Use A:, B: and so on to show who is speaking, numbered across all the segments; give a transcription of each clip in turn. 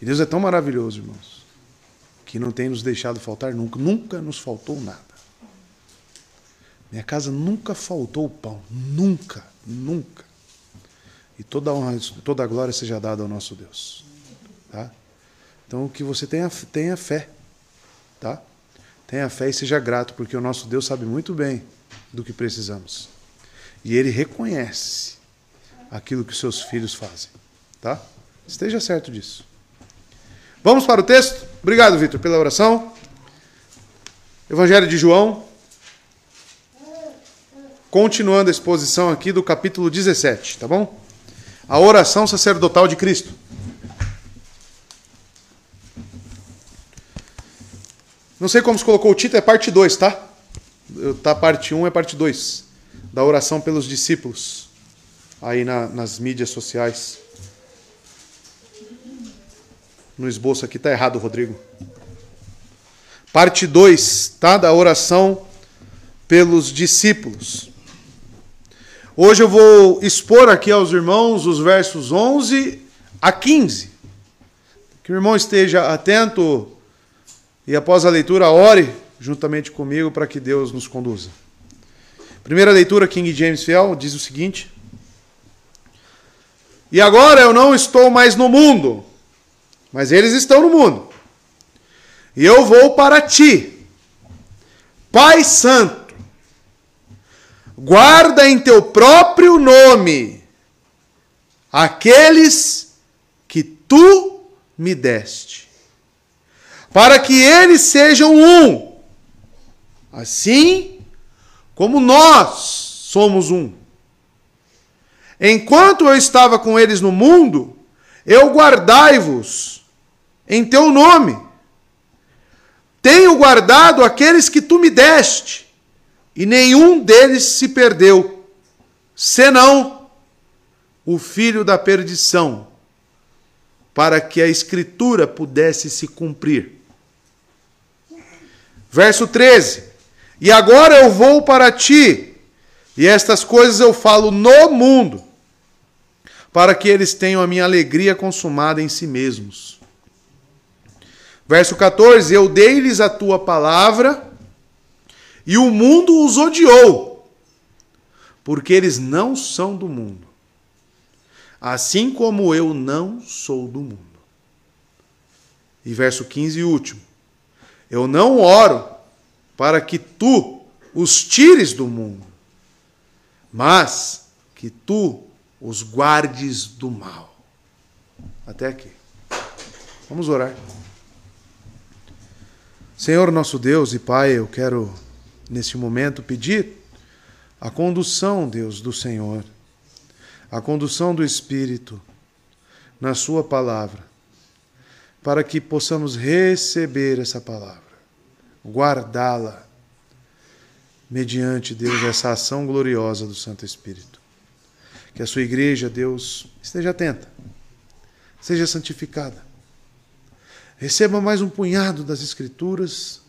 A: E Deus é tão maravilhoso, irmãos, que não tem nos deixado faltar nunca. Nunca nos faltou nada. Minha casa nunca faltou pão. Nunca, nunca. E toda a honra, toda a glória seja dada ao nosso Deus. Tá? Então, que você tenha fé. Tá? Tenha fé e seja grato, porque o nosso Deus sabe muito bem do que precisamos. E Ele reconhece aquilo que os seus filhos fazem. Tá? Esteja certo disso. Vamos para o texto? Obrigado, Vitor, pela oração. Evangelho de João. Continuando a exposição aqui do capítulo 17, tá bom? A oração sacerdotal de Cristo. Não sei como se colocou o título, é parte 2, tá? Tá, parte 1 é parte 2. Da oração pelos discípulos. Aí nas mídias sociais. No esboço aqui tá errado, Rodrigo. Parte 2, tá? Da oração pelos discípulos. Hoje eu vou expor aqui aos irmãos os versos 11 a 15. Que o irmão esteja atento e após a leitura ore juntamente comigo para que Deus nos conduza. Primeira leitura, King James Fiel, diz o seguinte: E agora eu não estou mais no mundo, mas eles estão no mundo. E eu vou para ti, Pai Santo. Guarda em teu próprio nome aqueles que tu me deste, para que eles sejam um, assim como nós somos um. Enquanto eu estava com eles no mundo, eu guardai-vos em teu nome. Tenho guardado aqueles que tu me deste, e nenhum deles se perdeu, senão o filho da perdição, para que a Escritura pudesse se cumprir. Verso 13. E agora eu vou para ti, e estas coisas eu falo no mundo, para que eles tenham a minha alegria consumada em si mesmos. Verso 14. Eu dei-lhes a tua palavra, e o mundo os odiou, porque eles não são do mundo, assim como eu não sou do mundo. E verso 15 e último. Eu não oro para que tu os tires do mundo, mas que tu os guardes do mal. Até aqui. Vamos orar. Senhor nosso Deus e Pai, eu quero neste momento pedir a condução, Deus, do Senhor, a condução do Espírito na sua palavra, para que possamos receber essa palavra, guardá-la, mediante, Deus, essa ação gloriosa do Santo Espírito. Que a sua igreja, Deus, esteja atenta, seja santificada, receba mais um punhado das Escrituras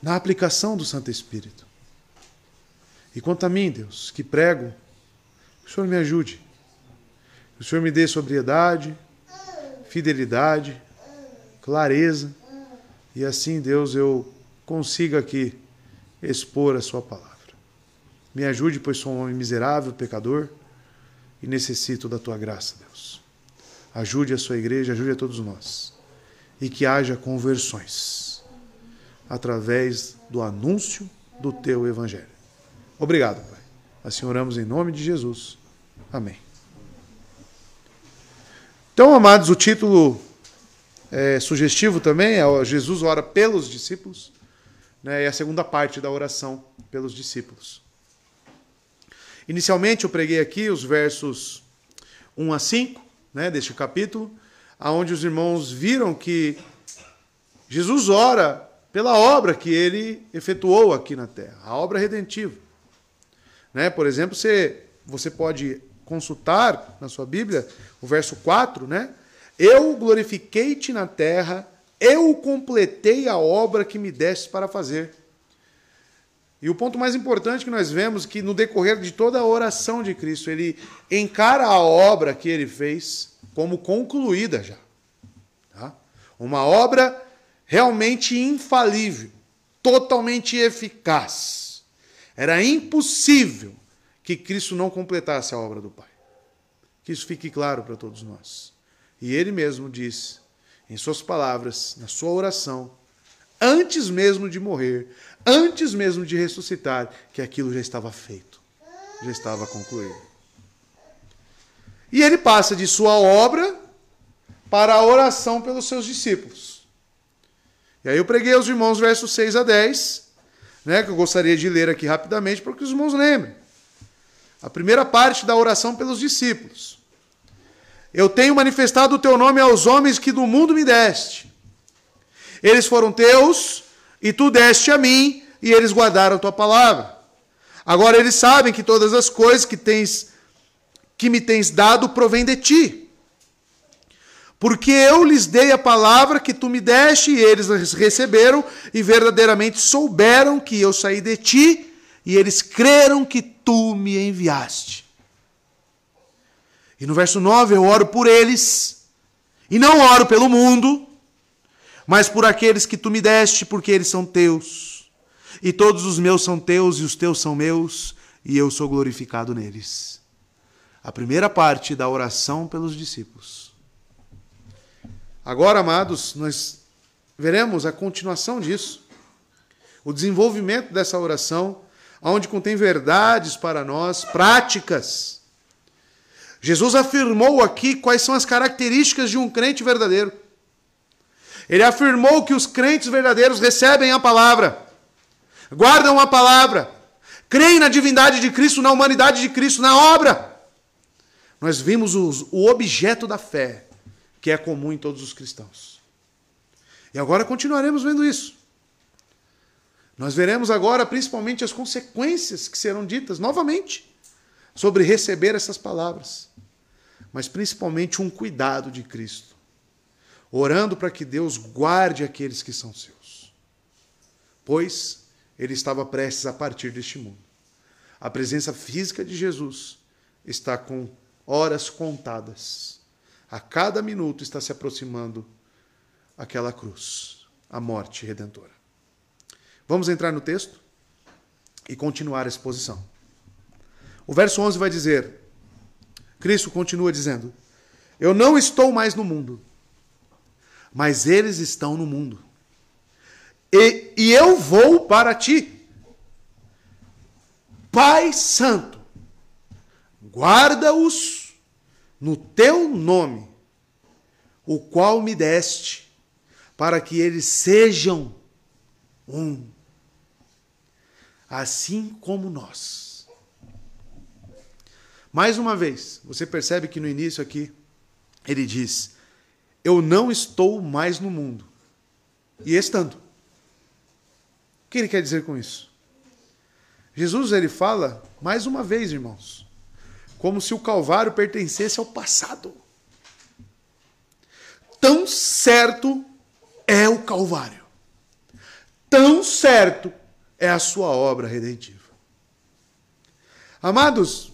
A: na aplicação do Santo Espírito. E quanto a mim, Deus, que prego, que o Senhor me ajude, que o Senhor me dê sobriedade, fidelidade, clareza, e assim, Deus, eu consiga aqui expor a sua palavra. Me ajude, pois sou um homem miserável, pecador, e necessito da tua graça, Deus. Ajude a sua igreja, ajude a todos nós. E que haja conversões através do anúncio do teu evangelho. Obrigado, Pai. Assim oramos em nome de Jesus. Amém. Então, amados, o título é sugestivo também, é Jesus ora pelos discípulos, né, é a segunda parte da oração pelos discípulos. Inicialmente eu preguei aqui os versos 1 a 5, né, deste capítulo, onde os irmãos viram que Jesus ora pela obra que ele efetuou aqui na terra, a obra redentiva. Né? Por exemplo, você pode consultar na sua Bíblia o verso 4, né? Eu glorifiquei-te na terra, eu completei a obra que me deste para fazer. E o ponto mais importante que nós vemos é que no decorrer de toda a oração de Cristo, ele encara a obra que ele fez como concluída já. Tá? Uma obra realmente infalível, totalmente eficaz. Era impossível que Cristo não completasse a obra do Pai. Que isso fique claro para todos nós. E ele mesmo disse, em suas palavras, na sua oração, antes mesmo de morrer, antes mesmo de ressuscitar, que aquilo já estava feito, já estava concluído. E ele passa de sua obra para a oração pelos seus discípulos. E aí eu preguei aos irmãos versos 6 a 10, que eu gostaria de ler aqui rapidamente para que os irmãos lembrem. A primeira parte da oração pelos discípulos. Eu tenho manifestado o teu nome aos homens que do mundo me deste. Eles foram teus, e tu deste a mim, e eles guardaram a tua palavra. Agora eles sabem que todas as coisas que me tens dado provém de ti. Porque eu lhes dei a palavra que tu me deste, e eles receberam, e verdadeiramente souberam que eu saí de ti, e eles creram que tu me enviaste. E no verso 9, eu oro por eles, e não oro pelo mundo, mas por aqueles que tu me deste, porque eles são teus. E todos os meus são teus, e os teus são meus, e eu sou glorificado neles. A primeira parte da oração pelos discípulos. Agora, amados, nós veremos a continuação disso. O desenvolvimento dessa oração, onde contém verdades para nós, práticas. Jesus afirmou aqui quais são as características de um crente verdadeiro. Ele afirmou que os crentes verdadeiros recebem a palavra, guardam a palavra, creem na divindade de Cristo, na humanidade de Cristo, na obra. Nós vimos o objeto da fé, que é comum em todos os cristãos. E agora continuaremos vendo isso. Nós veremos agora principalmente as consequências que serão ditas novamente sobre receber essas palavras. Mas principalmente um cuidado de Cristo, orando para que Deus guarde aqueles que são seus. Pois ele estava prestes a partir deste mundo. A presença física de Jesus está com horas contadas. A cada minuto está se aproximando aquela cruz, a morte redentora. Vamos entrar no texto e continuar a exposição. O verso 11 vai dizer, Cristo continua dizendo, eu não estou mais no mundo, mas eles estão no mundo. E eu vou para ti. Pai Santo, guarda-os no teu nome, o qual me deste, para que eles sejam um, assim como nós. Mais uma vez, você percebe que no início aqui, ele diz, eu não estou mais no mundo. E estando. O que ele quer dizer com isso? Jesus, ele fala, mais uma vez, irmãos, como se o Calvário pertencesse ao passado. Tão certo é o Calvário. Tão certo é a sua obra redentiva. Amados,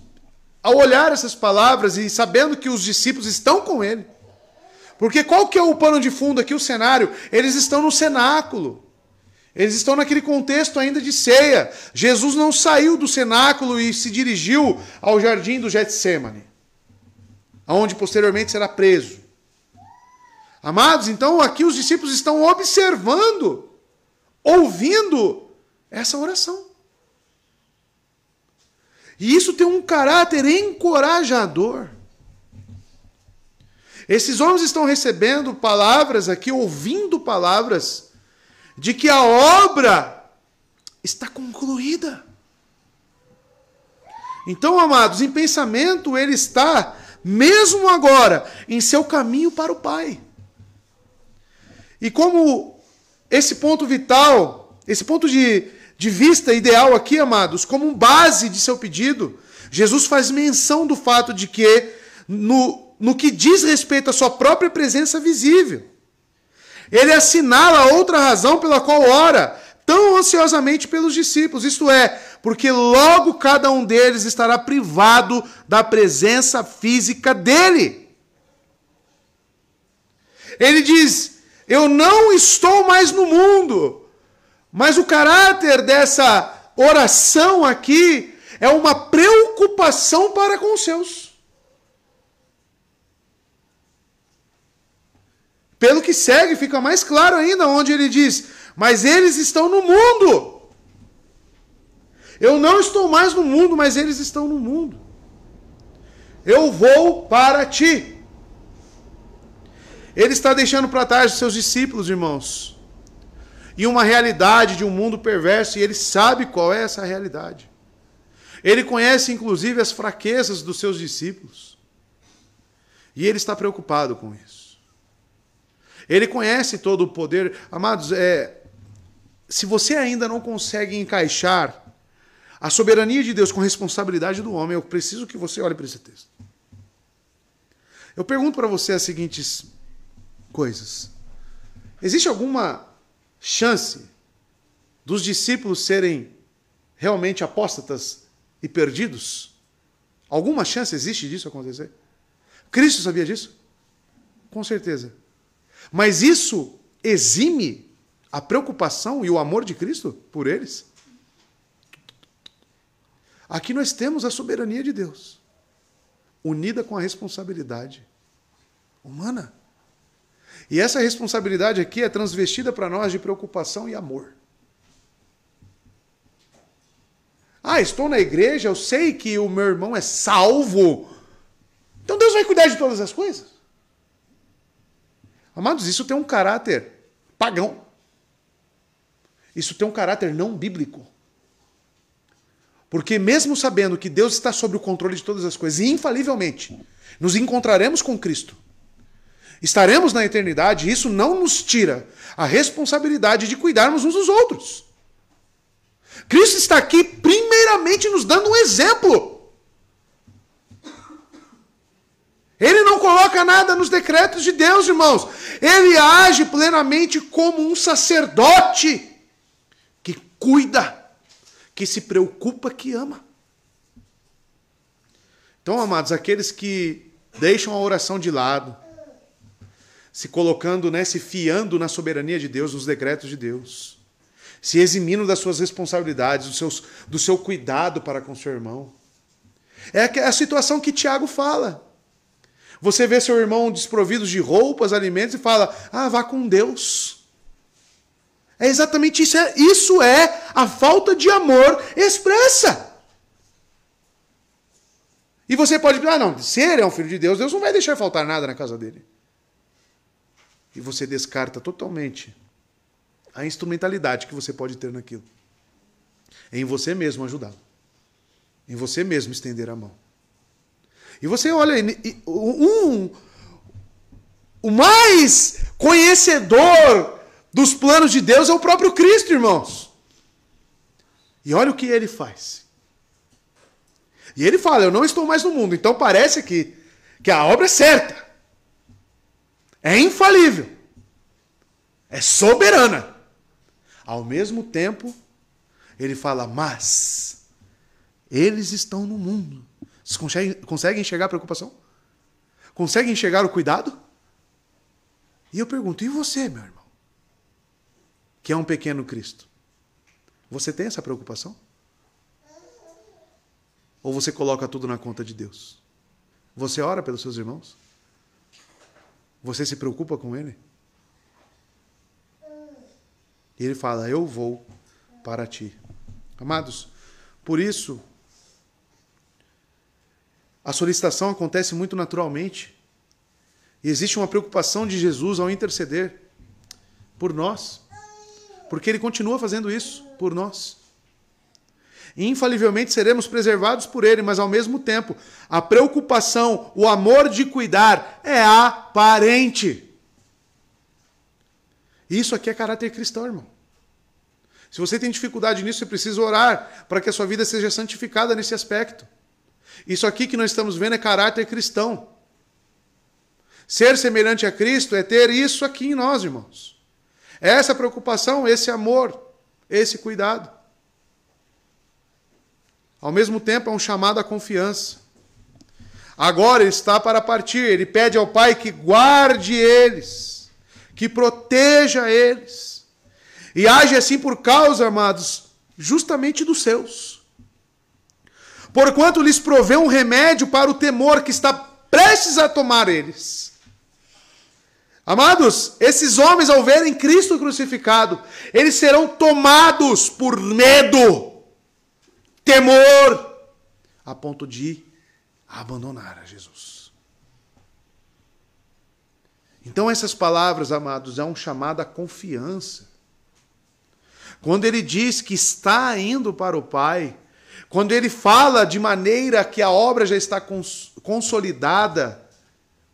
A: ao olhar essas palavras e sabendo que os discípulos estão com ele, porque qual que é o pano de fundo aqui, o cenário? Eles estão no cenáculo. Eles estão naquele contexto ainda de ceia. Jesus não saiu do cenáculo e se dirigiu ao jardim do Getsêmani, onde posteriormente será preso. Amados, então aqui os discípulos estão observando, ouvindo essa oração. E isso tem um caráter encorajador. Esses homens estão recebendo palavras aqui, ouvindo palavras, de que a obra está concluída. Então, amados, em pensamento ele está, mesmo agora, em seu caminho para o Pai. E como esse ponto vital, esse ponto de vista ideal aqui, amados, como base de seu pedido, Jesus faz menção do fato de que, no que diz respeito à sua própria presença visível, ele assinala outra razão pela qual ora tão ansiosamente pelos discípulos, isto é, porque logo cada um deles estará privado da presença física dele. Ele diz, Eu não estou mais no mundo. Mas o caráter dessa oração aqui é uma preocupação para com os seus. Pelo que segue, fica mais claro ainda, onde ele diz: mas eles estão no mundo. Eu não estou mais no mundo, mas eles estão no mundo. Eu vou para ti. Ele está deixando para trás os seus discípulos, irmãos, e uma realidade de um mundo perverso, e ele sabe qual é essa realidade. Ele conhece, inclusive, as fraquezas dos seus discípulos. E ele está preocupado com isso. Ele conhece todo o poder. Amados, se você ainda não consegue encaixar a soberania de Deus com a responsabilidade do homem, eu preciso que você olhe para esse texto. Eu pergunto para você as seguintes coisas. Existe alguma chance dos discípulos serem realmente apóstatas e perdidos? Alguma chance existe disso acontecer? Cristo sabia disso? Com certeza. Mas isso exime a preocupação e o amor de Cristo por eles? Aqui nós temos a soberania de Deus, unida com a responsabilidade humana. E essa responsabilidade aqui é transvestida para nós de preocupação e amor. Estou na igreja, eu sei que o meu irmão é salvo. Então Deus vai cuidar de todas as coisas. Amados, isso tem um caráter pagão. Isso tem um caráter não bíblico. Porque mesmo sabendo que Deus está sob o controle de todas as coisas, e infalivelmente nos encontraremos com Cristo, estaremos na eternidade, isso não nos tira a responsabilidade de cuidarmos uns dos outros. Cristo está aqui primeiramente nos dando um exemplo. Ele não coloca nada nos decretos de Deus, irmãos. Ele age plenamente como um sacerdote que cuida, que se preocupa, que ama. Então, amados, aqueles que deixam a oração de lado, se colocando, se fiando na soberania de Deus, nos decretos de Deus, se eximindo das suas responsabilidades, do seu cuidado para com seu irmão. É a situação que Tiago fala. Você vê seu irmão desprovido de roupas, alimentos e fala: vá com Deus. É exatamente isso. Isso é a falta de amor expressa. E você pode pensar: não, se ele é um filho de Deus, Deus não vai deixar faltar nada na casa dele. E você descarta totalmente a instrumentalidade que você pode ter naquilo. Em você mesmo ajudá-lo. Em você mesmo estender a mão. E você olha, o mais conhecedor dos planos de Deus é o próprio Cristo, irmãos. E olha o que ele faz. E ele fala: eu não estou mais no mundo. Então parece que a obra é certa. É infalível. É soberana. Ao mesmo tempo, ele fala: mas eles estão no mundo. Vocês conseguem enxergar a preocupação? Conseguem enxergar o cuidado? E eu pergunto: e você, meu irmão? Que é um pequeno Cristo. Você tem essa preocupação? Ou você coloca tudo na conta de Deus? Você ora pelos seus irmãos? Você se preocupa com ele? E ele fala: eu vou para ti. Amados, por isso, a solicitação acontece muito naturalmente. E existe uma preocupação de Jesus ao interceder por nós. Porque ele continua fazendo isso por nós. E infalivelmente seremos preservados por ele, mas ao mesmo tempo, a preocupação, o amor de cuidar é aparente. Isso aqui é caráter cristão, irmão. Se você tem dificuldade nisso, você precisa orar para que a sua vida seja santificada nesse aspecto. Isso aqui que nós estamos vendo é caráter cristão. Ser semelhante a Cristo é ter isso aqui em nós, irmãos. Essa preocupação, esse amor, esse cuidado. Ao mesmo tempo, é um chamado à confiança. Agora ele está para partir. Ele pede ao Pai que guarde eles, que proteja eles. E age assim por causa, amados, justamente dos seus. Porquanto lhes provê um remédio para o temor que está prestes a tomar eles. Amados, esses homens, ao verem Cristo crucificado, eles serão tomados por medo, temor, a ponto de abandonar a Jesus. Então essas palavras, amados, é um chamado à confiança. Quando ele diz que está indo para o Pai, quando ele fala de maneira que a obra já está consolidada,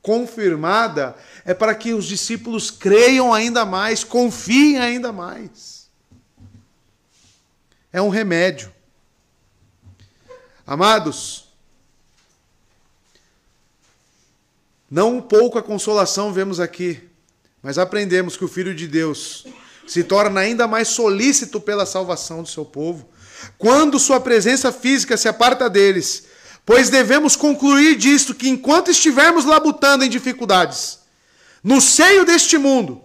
A: confirmada, é para que os discípulos creiam ainda mais, confiem ainda mais. É um remédio. Amados, não um pouco a consolação vemos aqui, mas aprendemos que o Filho de Deus se torna ainda mais solícito pela salvação do seu povo, quando sua presença física se aparta deles, pois devemos concluir disto que enquanto estivermos labutando em dificuldades, no seio deste mundo,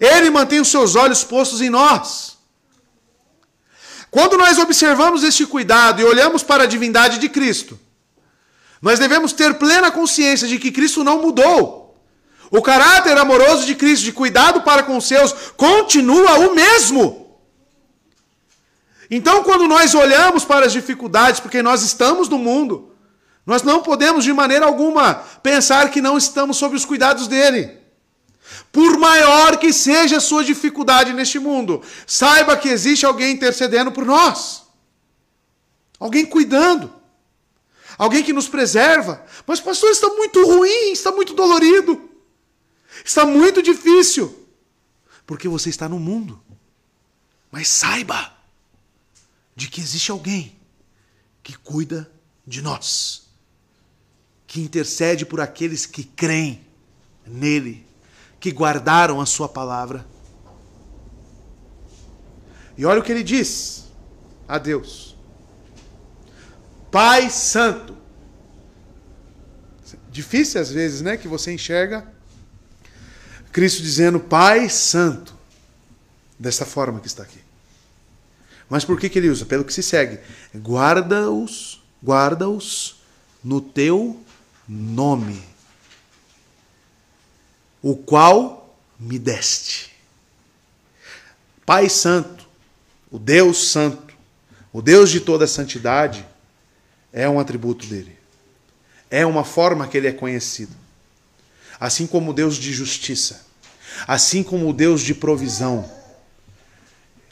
A: ele mantém os seus olhos postos em nós. Quando nós observamos este cuidado e olhamos para a divindade de Cristo, nós devemos ter plena consciência de que Cristo não mudou. O caráter amoroso de Cristo, de cuidado para com os seus, continua o mesmo. Então, quando nós olhamos para as dificuldades, porque nós estamos no mundo, nós não podemos de maneira alguma pensar que não estamos sob os cuidados dele. Por maior que seja a sua dificuldade neste mundo, saiba que existe alguém intercedendo por nós. Alguém cuidando. Alguém que nos preserva. Mas pastor, está muito ruim, está muito dolorido. Está muito difícil. Porque você está no mundo. Mas saiba de que existe alguém que cuida de nós. Que intercede por aqueles que creem nele. Que guardaram a sua palavra. E olha o que ele diz a Deus. Pai Santo. Difícil às vezes, né? Que você enxerga Cristo dizendo Pai Santo. Desta forma que está aqui. Mas por que ele usa? Pelo que se segue. Guarda-os no teu nome, o qual me deste. Pai Santo, o Deus Santo, o Deus de toda a santidade, é um atributo dele. É uma forma que ele é conhecido. Assim como o Deus de justiça, assim como o Deus de provisão.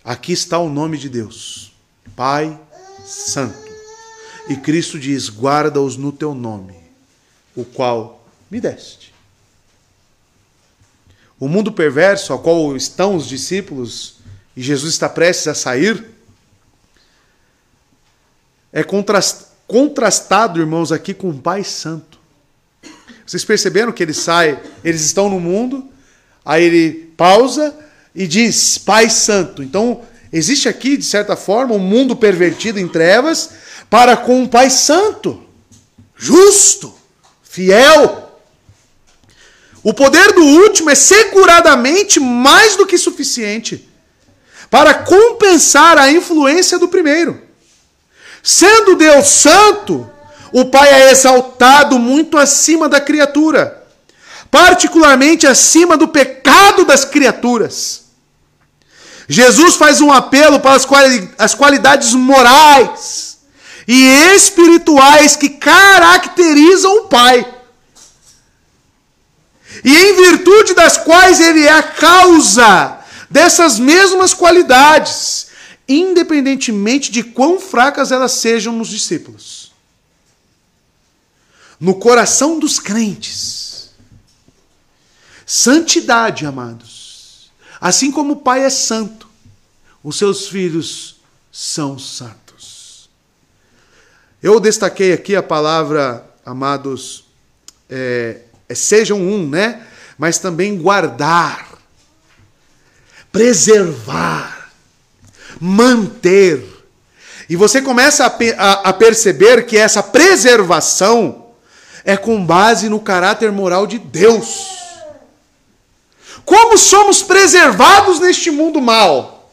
A: Aqui está o nome de Deus, Pai Santo. E Cristo diz, guarda-os no teu nome, o qual me deste. O mundo perverso ao qual estão os discípulos, e Jesus está prestes a sair, é contrastado, irmãos, aqui com o Pai Santo. Vocês perceberam que ele sai, eles estão no mundo, aí ele pausa e diz, Pai Santo. Então, existe aqui, de certa forma, um mundo pervertido em trevas, para com um Pai Santo, justo, fiel. O poder do último é seguradamente mais do que suficiente para compensar a influência do primeiro. Sendo Deus santo, o Pai é exaltado muito acima da criatura, particularmente acima do pecado das criaturas. Jesus faz um apelo para as qualidades morais e espirituais que caracterizam o Pai, e em virtude das quais ele é a causa dessas mesmas qualidades, independentemente de quão fracas elas sejam nos discípulos. No coração dos crentes, santidade, amados. Assim como o Pai é santo, os seus filhos são santos. Eu destaquei aqui a palavra, amados, sejam um, né? Mas também guardar, preservar, manter. E você começa a perceber que essa preservação é com base no caráter moral de Deus. Como somos preservados neste mundo mal?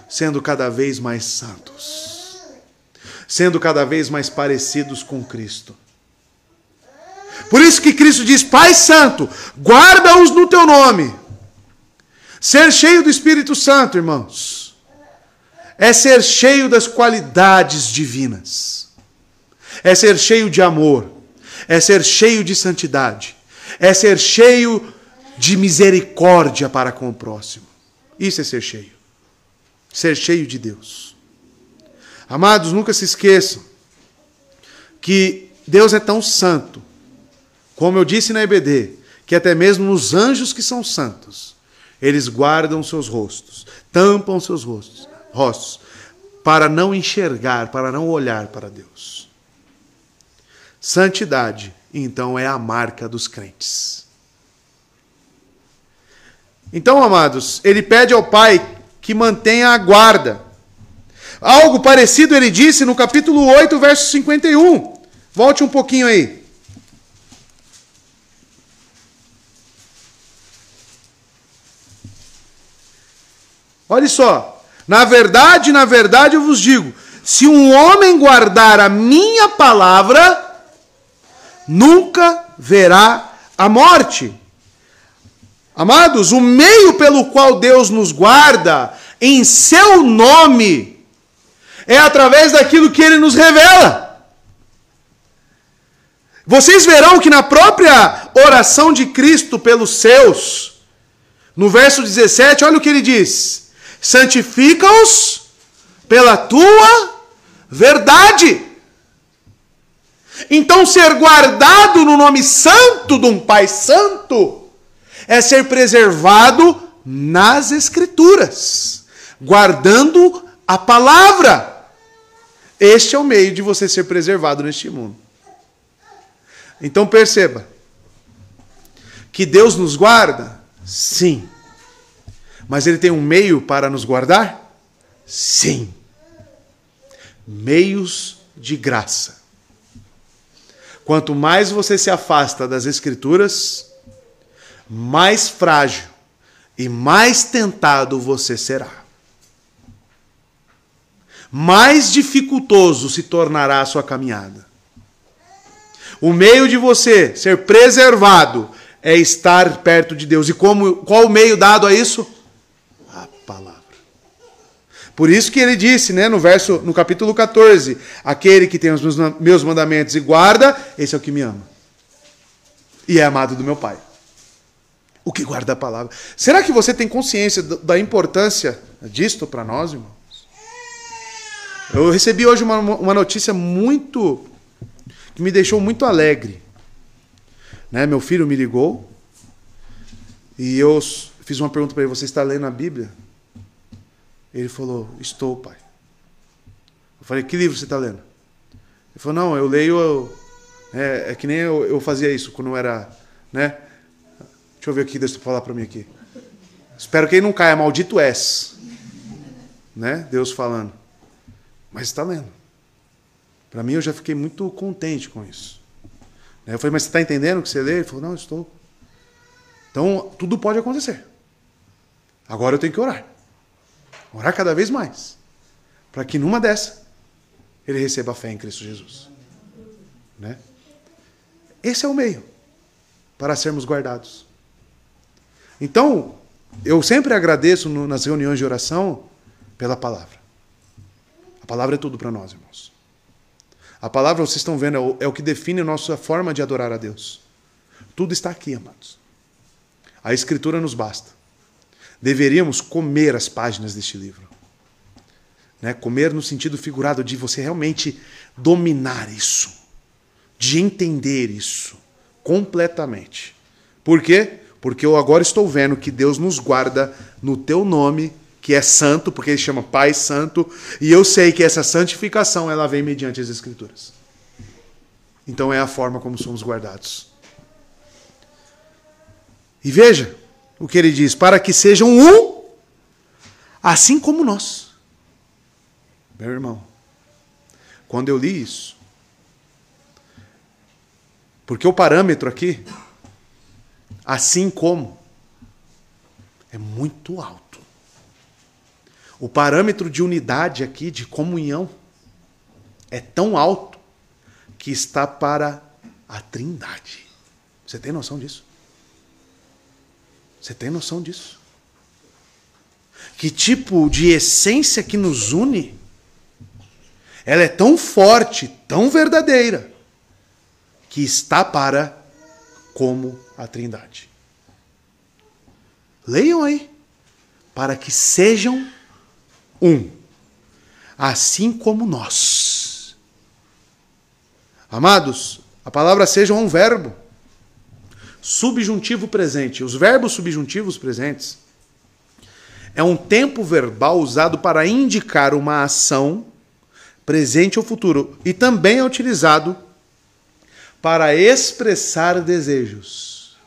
A: Sendo cada vez mais santos. Sendo cada vez mais parecidos com Cristo. Por isso que Cristo diz: Pai Santo, guarda-os no teu nome. Ser cheio do Espírito Santo, irmãos, é ser cheio das qualidades divinas. É ser cheio de amor. É ser cheio de santidade. É ser cheio de misericórdia para com o próximo. Isso é ser cheio. Ser cheio de Deus. Amados, nunca se esqueçam que Deus é tão santo, como eu disse na EBD, que até mesmo os anjos que são santos, eles guardam seus rostos, tampam seus rostos, para não enxergar, para não olhar para Deus. Santidade, então, é a marca dos crentes. Então, amados, ele pede ao Pai que mantenha a guarda. Algo parecido ele disse no capítulo 8, verso 51. Volte um pouquinho aí. Olha só. Na verdade, eu vos digo, se um homem guardar a minha palavra, nunca verá a morte. Amados, o meio pelo qual Deus nos guarda em seu nome é através daquilo que Ele nos revela. Vocês verão que na própria oração de Cristo pelos seus, no verso 17, olha o que Ele diz: santifica-os pela tua verdade. Então, ser guardado no nome santo de um Pai Santo é ser preservado nas Escrituras, guardando a palavra. Este é o meio de você ser preservado neste mundo. Então perceba que Deus nos guarda, sim. Mas Ele tem um meio para nos guardar? Sim. Meios de graça. Quanto mais você se afasta das Escrituras, mais frágil e mais tentado você será. Mais dificultoso se tornará a sua caminhada. O meio de você ser preservado é estar perto de Deus. E qual o meio dado a isso? A palavra. Por isso que ele disse, né, no capítulo 14, aquele que tem os meus mandamentos e guarda, esse é o que me ama. E é amado do meu Pai. O que guarda a palavra. Será que você tem consciência da importância disto para nós, irmãos? Eu recebi hoje uma notícia que me deixou muito alegre. Né? Meu filho me ligou e eu fiz uma pergunta para ele: você está lendo a Bíblia? Ele falou: estou, pai. Eu falei: que livro você está lendo? Ele falou: não, eu leio... É que nem eu fazia isso quando eu era... Né? Deixa eu ver aqui, deixa eu falar para mim aqui. Espero que ele não caia, maldito és. Né? Deus falando. Mas está lendo. Para mim, eu já fiquei muito contente com isso. Eu falei: mas você está entendendo o que você lê? Ele falou: não, eu estou. Então, tudo pode acontecer. Agora eu tenho que orar. Orar cada vez mais. Para que numa dessa, ele receba a fé em Cristo Jesus. Né? Esse é o meio para sermos guardados. Então, eu sempre agradeço nas reuniões de oração pela palavra. A palavra é tudo para nós, irmãos. A palavra, vocês estão vendo, é o que define a nossa forma de adorar a Deus. Tudo está aqui, amados. A Escritura nos basta. Deveríamos comer as páginas deste livro. Né? Comer no sentido figurado de você realmente dominar isso. De entender isso completamente. Por quê? Porque eu agora estou vendo que Deus nos guarda no teu nome, que é santo, porque ele chama Pai Santo, e eu sei que essa santificação ela vem mediante as Escrituras. Então é a forma como somos guardados. E veja o que ele diz: para que sejam um, assim como nós. Meu irmão, quando eu li isso, porque o parâmetro aqui, assim como, é muito alto. O parâmetro de unidade aqui, de comunhão, é tão alto que está para a Trindade. Você tem noção disso? Você tem noção disso? Que tipo de essência que nos une? Ela é tão forte, tão verdadeira, que está para como a Trindade. Leiam aí. Para que sejam um, assim como nós. Amados, a palavra seja é um verbo subjuntivo presente. Os verbos subjuntivos presentes é um tempo verbal usado para indicar uma ação presente ou futuro, e também é utilizado para expressar desejos.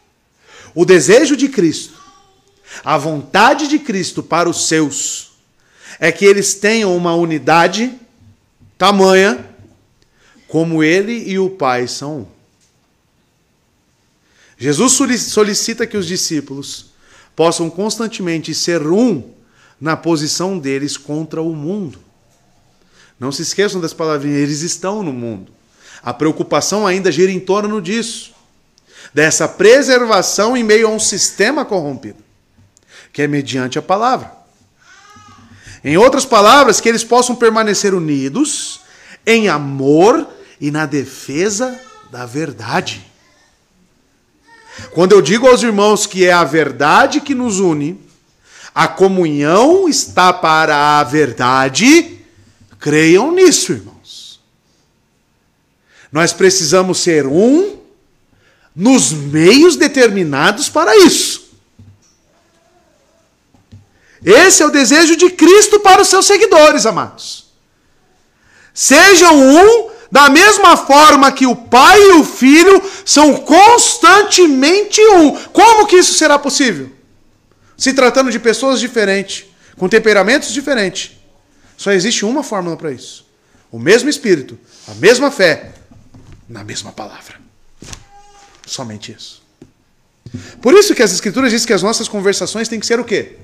A: O desejo de Cristo, a vontade de Cristo para os seus, é que eles tenham uma unidade tamanha como Ele e o Pai são um. Jesus solicita que os discípulos possam constantemente ser um na posição deles contra o mundo. Não se esqueçam das palavrinhas, eles estão no mundo. A preocupação ainda gira em torno disso, dessa preservação em meio a um sistema corrompido, que é mediante a palavra. Em outras palavras, que eles possam permanecer unidos em amor e na defesa da verdade. Quando eu digo aos irmãos que é a verdade que nos une, a comunhão está para a verdade, creiam nisso, irmãos. Nós precisamos ser um nos meios determinados para isso. Esse é o desejo de Cristo para os seus seguidores, amados. Sejam um da mesma forma que o Pai e o Filho são constantemente um. Como que isso será possível? Se tratando de pessoas diferentes, com temperamentos diferentes. Só existe uma fórmula para isso. O mesmo Espírito, a mesma fé, na mesma palavra. Somente isso. Por isso que as Escrituras dizem que as nossas conversações têm que ser o quê?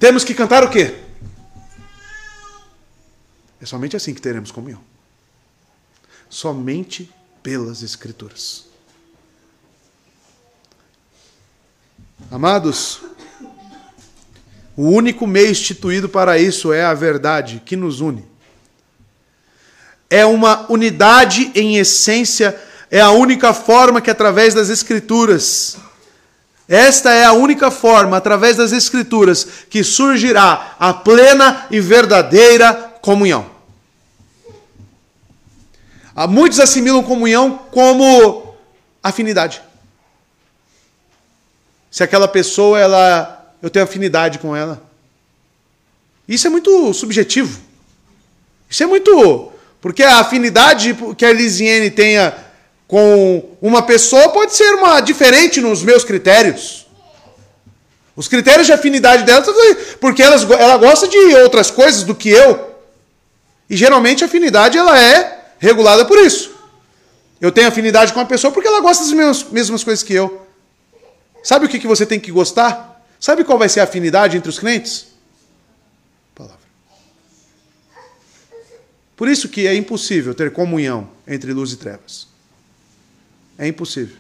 A: Temos que cantar o quê? É somente assim que teremos comunhão. Somente pelas Escrituras. Amados, o único meio instituído para isso é a verdade que nos une. É uma unidade em essência, é a única forma que através das Escrituras, esta é a única forma, através das Escrituras, que surgirá a plena e verdadeira comunhão. Muitos assimilam comunhão como afinidade. Se aquela pessoa, eu tenho afinidade com ela. Isso é muito subjetivo. Isso é muito... Porque a afinidade que a Elisiane tenha com uma pessoa pode ser uma diferente nos meus critérios. Os critérios de afinidade dela, porque ela gosta de outras coisas do que eu. E geralmente a afinidade ela é regulada por isso. Eu tenho afinidade com uma pessoa porque ela gosta das mesmas coisas que eu. Sabe o que você tem que gostar? Sabe qual vai ser a afinidade entre os crentes? Palavra. Por isso que é impossível ter comunhão entre luz e trevas. É impossível.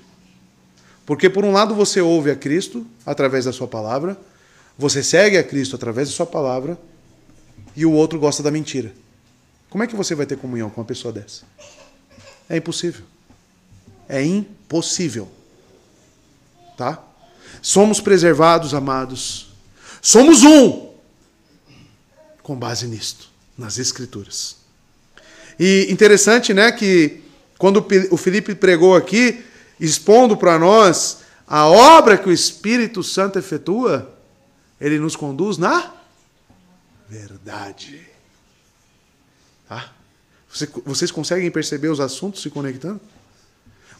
A: Porque por um lado você ouve a Cristo através da sua palavra, você segue a Cristo através da sua palavra, e o outro gosta da mentira. Como é que você vai ter comunhão com uma pessoa dessa? É impossível. É impossível. Tá? Somos preservados, amados. Somos um. Com base nisto, nas Escrituras. E interessante, né, que quando o Felipe pregou aqui, expondo para nós a obra que o Espírito Santo efetua, ele nos conduz na verdade. Tá? Vocês conseguem perceber os assuntos se conectando?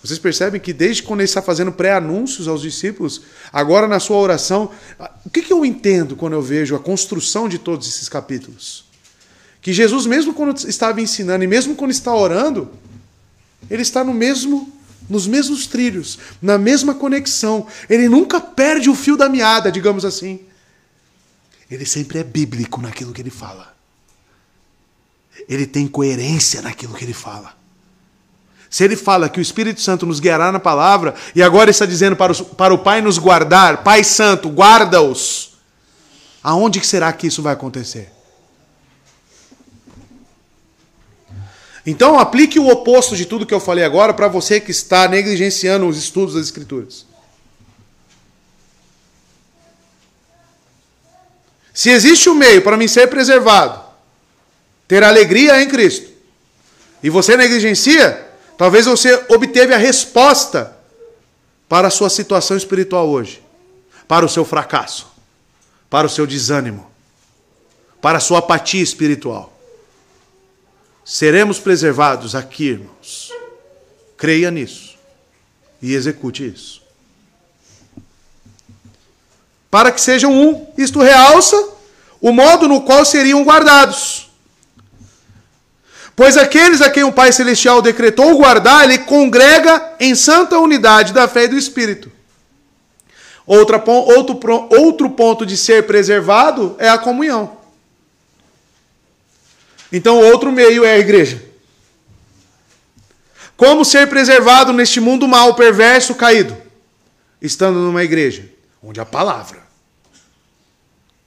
A: Vocês percebem que desde quando ele está fazendo pré-anúncios aos discípulos, agora na sua oração, o que eu entendo quando eu vejo a construção de todos esses capítulos? Que Jesus, mesmo quando estava ensinando e mesmo quando está orando, ele está no mesmo nos mesmos trilhos, na mesma conexão. Ele nunca perde o fio da meada, digamos assim. Ele sempre é bíblico naquilo que ele fala. Ele tem coerência naquilo que ele fala. Se ele fala que o Espírito Santo nos guiará na palavra, e agora ele está dizendo para o Pai nos guardar, Pai Santo, guarda-os. Aonde que será que isso vai acontecer? Então aplique o oposto de tudo que eu falei agora para você que está negligenciando os estudos das Escrituras. Se existe um meio para mim ser preservado, ter alegria em Cristo, e você negligencia, talvez você obteve a resposta para a sua situação espiritual hoje, para o seu fracasso, para o seu desânimo, para a sua apatia espiritual. Seremos preservados aqui, irmãos. Creia nisso e execute isso. Para que sejam um, isto realça o modo no qual seriam guardados. Pois aqueles a quem o Pai Celestial decretou guardar, ele congrega em santa unidade da fé e do Espírito. Outro ponto de ser preservado é a comunhão. Então, outro meio é a igreja. Como ser preservado neste mundo mau, perverso, caído? Estando numa igreja onde a palavra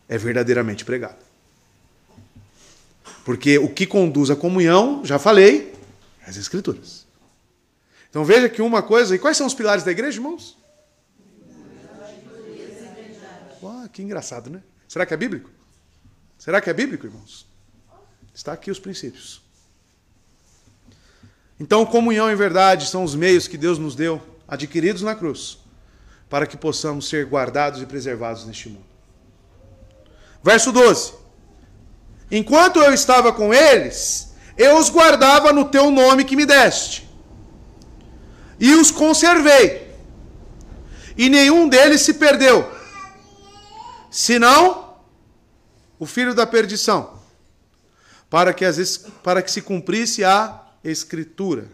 A: é verdadeiramente pregada. Porque o que conduz à comunhão, já falei, é as Escrituras. Então veja que uma coisa... E quais são os pilares da igreja, irmãos? Que engraçado, né? Será que é bíblico? Será que é bíblico, irmãos? Está aqui os princípios. Então, comunhão e verdade são os meios que Deus nos deu, adquiridos na cruz, para que possamos ser guardados e preservados neste mundo. Verso 12. Enquanto eu estava com eles, eu os guardava no teu nome que me deste, e os conservei, e nenhum deles se perdeu, senão o filho da perdição, para que se cumprisse a Escritura.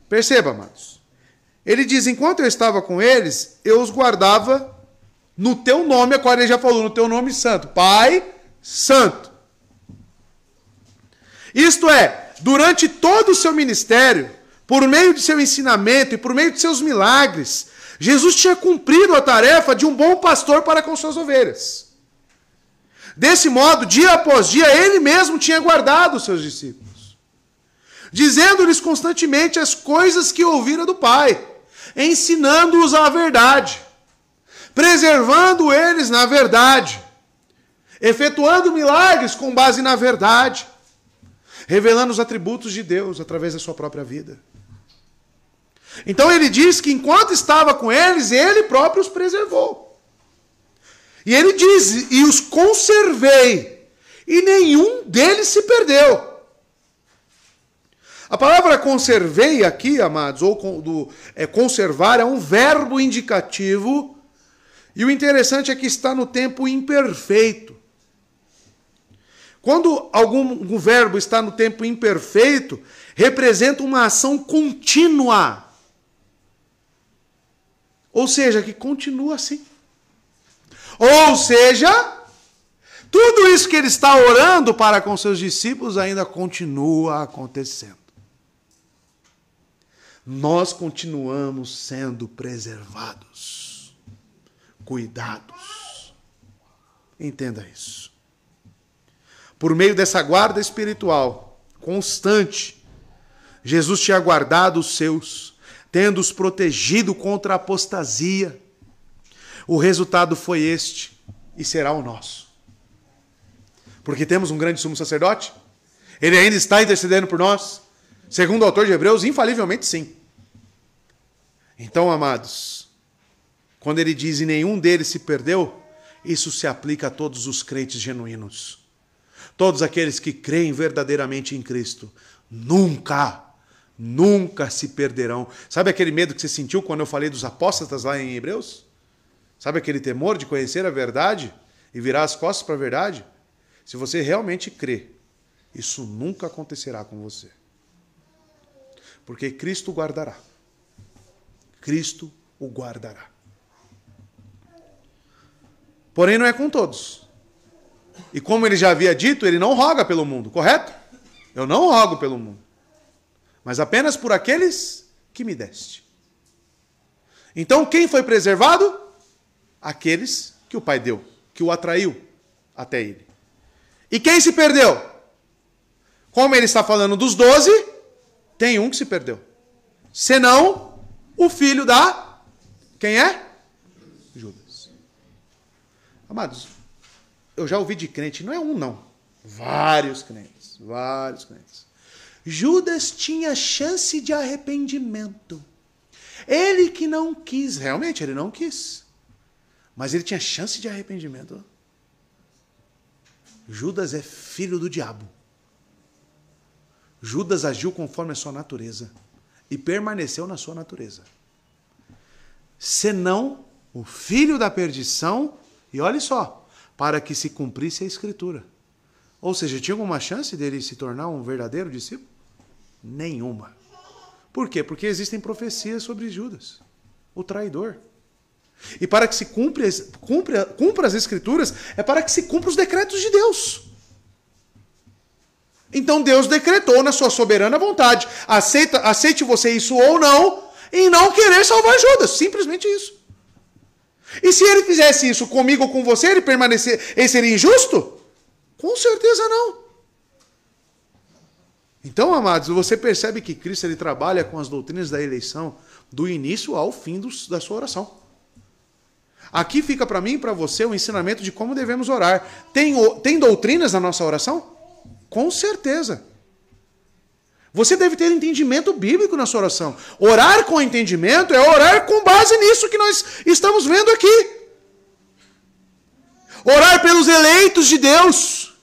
A: Perceba, amados. Ele diz, enquanto eu estava com eles, eu os guardava no teu nome, agora ele já falou, no teu nome santo. Pai Santo. Isto é, durante todo o seu ministério, por meio de seu ensinamento e por meio de seus milagres, Jesus tinha cumprido a tarefa de um bom pastor para com suas ovelhas. Desse modo, dia após dia, ele mesmo tinha guardado os seus discípulos, dizendo-lhes constantemente as coisas que ouvira do Pai, ensinando-os a verdade, preservando eles na verdade, efetuando milagres com base na verdade, revelando os atributos de Deus através da sua própria vida. Então ele diz que enquanto estava com eles, ele próprio os preservou. E ele diz, e os conservei, e nenhum deles se perdeu. A palavra conservei aqui, amados, ou conservar, é um verbo indicativo, e o interessante é que está no tempo imperfeito. Quando algum verbo está no tempo imperfeito, representa uma ação contínua. Ou seja, que continua assim. Ou seja, tudo isso que ele está orando para com seus discípulos ainda continua acontecendo. Nós continuamos sendo preservados, cuidados. Entenda isso. Por meio dessa guarda espiritual constante, Jesus tinha guardado os seus, tendo-os protegido contra a apostasia. O resultado foi este, e será o nosso. Porque temos um grande sumo sacerdote? Ele ainda está intercedendo por nós? Segundo o autor de Hebreus, infalivelmente sim. Então, amados, quando ele diz e nenhum deles se perdeu, isso se aplica a todos os crentes genuínos. Todos aqueles que creem verdadeiramente em Cristo. Nunca se perderão. Sabe aquele medo que você sentiu quando eu falei dos apóstatas lá em Hebreus? Sabe aquele temor de conhecer a verdade e virar as costas para a verdade? Se você realmente crê, isso nunca acontecerá com você. Porque Cristo guardará. Cristo o guardará. Porém, não é com todos. E como ele já havia dito, ele não roga pelo mundo, correto? Eu não rogo pelo mundo, mas apenas por aqueles que me deste. Então, quem foi preservado? Aqueles que o Pai deu, que o atraiu até ele. E quem se perdeu? Como ele está falando dos 12, tem um que se perdeu. Senão, o filho da... Quem é? Judas. Amados, eu já ouvi de crente, não é um não, vários crentes. Judas tinha chance de arrependimento. Ele que não quis, realmente ele não quis. Mas ele tinha chance de arrependimento. Judas é filho do diabo. Judas agiu conforme a sua natureza e permaneceu na sua natureza. Senão, o filho da perdição, e olhe só, para que se cumprisse a Escritura. Ou seja, tinha alguma chance dele se tornar um verdadeiro discípulo? Nenhuma. Por quê? Porque existem profecias sobre Judas, o traidor. E para que se cumpra as Escrituras, é para que se cumpra os decretos de Deus. Então Deus decretou na sua soberana vontade. Aceite você isso ou não, em não querer salvar Judas. Simplesmente isso. E se ele fizesse isso comigo ou com você, ele seria injusto? Com certeza não. Então, amados, você percebe que Cristo ele trabalha com as doutrinas da eleição do início ao fim da sua oração. Aqui fica para mim e para você o ensinamento de como devemos orar. Tem doutrinas na nossa oração? Com certeza. Você deve ter entendimento bíblico na sua oração. Orar com entendimento é orar com base nisso que nós estamos vendo aqui. Orar pelos eleitos de Deus.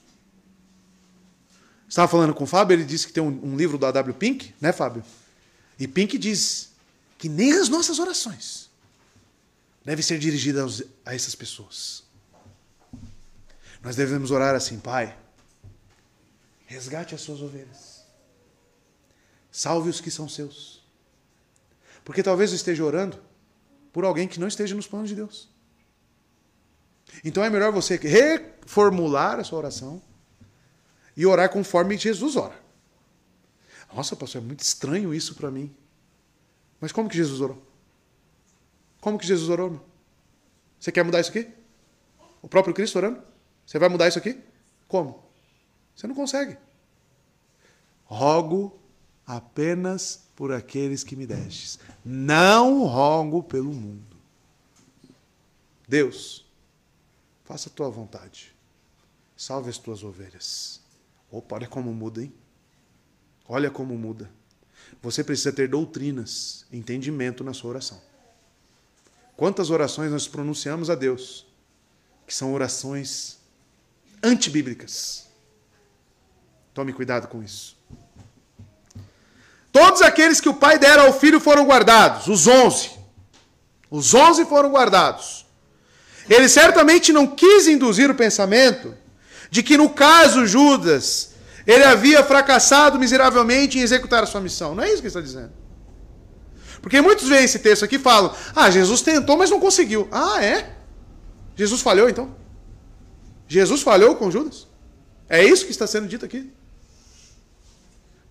A: Estava falando com o Fábio, ele disse que tem um livro do A.W. Pink, né, Fábio? E Pink diz que nem as nossas orações devem ser dirigidas a essas pessoas. Nós devemos orar assim: Pai, resgate as suas ovelhas. Salve os que são seus. Porque talvez eu esteja orando por alguém que não esteja nos planos de Deus. Então é melhor você reformular a sua oração e orar conforme Jesus ora. Nossa, pastor, é muito estranho isso para mim. Mas como que Jesus orou? Como que Jesus orou, meu? Você quer mudar isso aqui? O próprio Cristo orando? Você vai mudar isso aqui? Como? Você não consegue. Rogo apenas por aqueles que me destes. Não rogo pelo mundo. Deus, faça a tua vontade. Salve as tuas ovelhas. Opa, olha como muda, hein? Olha como muda. Você precisa ter doutrinas, entendimento na sua oração. Quantas orações nós pronunciamos a Deus, que são orações antibíblicas. Tome cuidado com isso. Todos aqueles que o Pai dera ao Filho foram guardados, os 11. Os 11 foram guardados. Ele certamente não quis induzir o pensamento de que, no caso Judas, ele havia fracassado miseravelmente em executar a sua missão. Não é isso que ele está dizendo. Porque muitos veem esse texto aqui e falam: Jesus tentou, mas não conseguiu. É? Jesus falhou, então? Jesus falhou com Judas? É isso que está sendo dito aqui?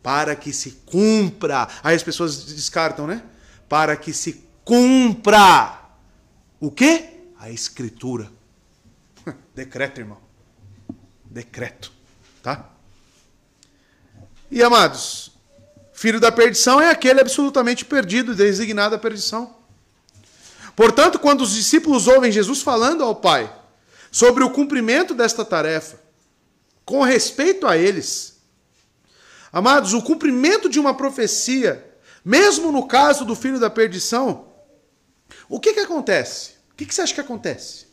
A: Para que se cumpra. Aí as pessoas descartam, né? Para que se cumpra. O quê? A Escritura. Decreto, irmão. Decreto. Tá? E, amados, filho da perdição é aquele absolutamente perdido, designado à perdição. Portanto, quando os discípulos ouvem Jesus falando ao Pai sobre o cumprimento desta tarefa, com respeito a eles, amados, o cumprimento de uma profecia, mesmo no caso do filho da perdição, o que acontece? O que você acha que acontece?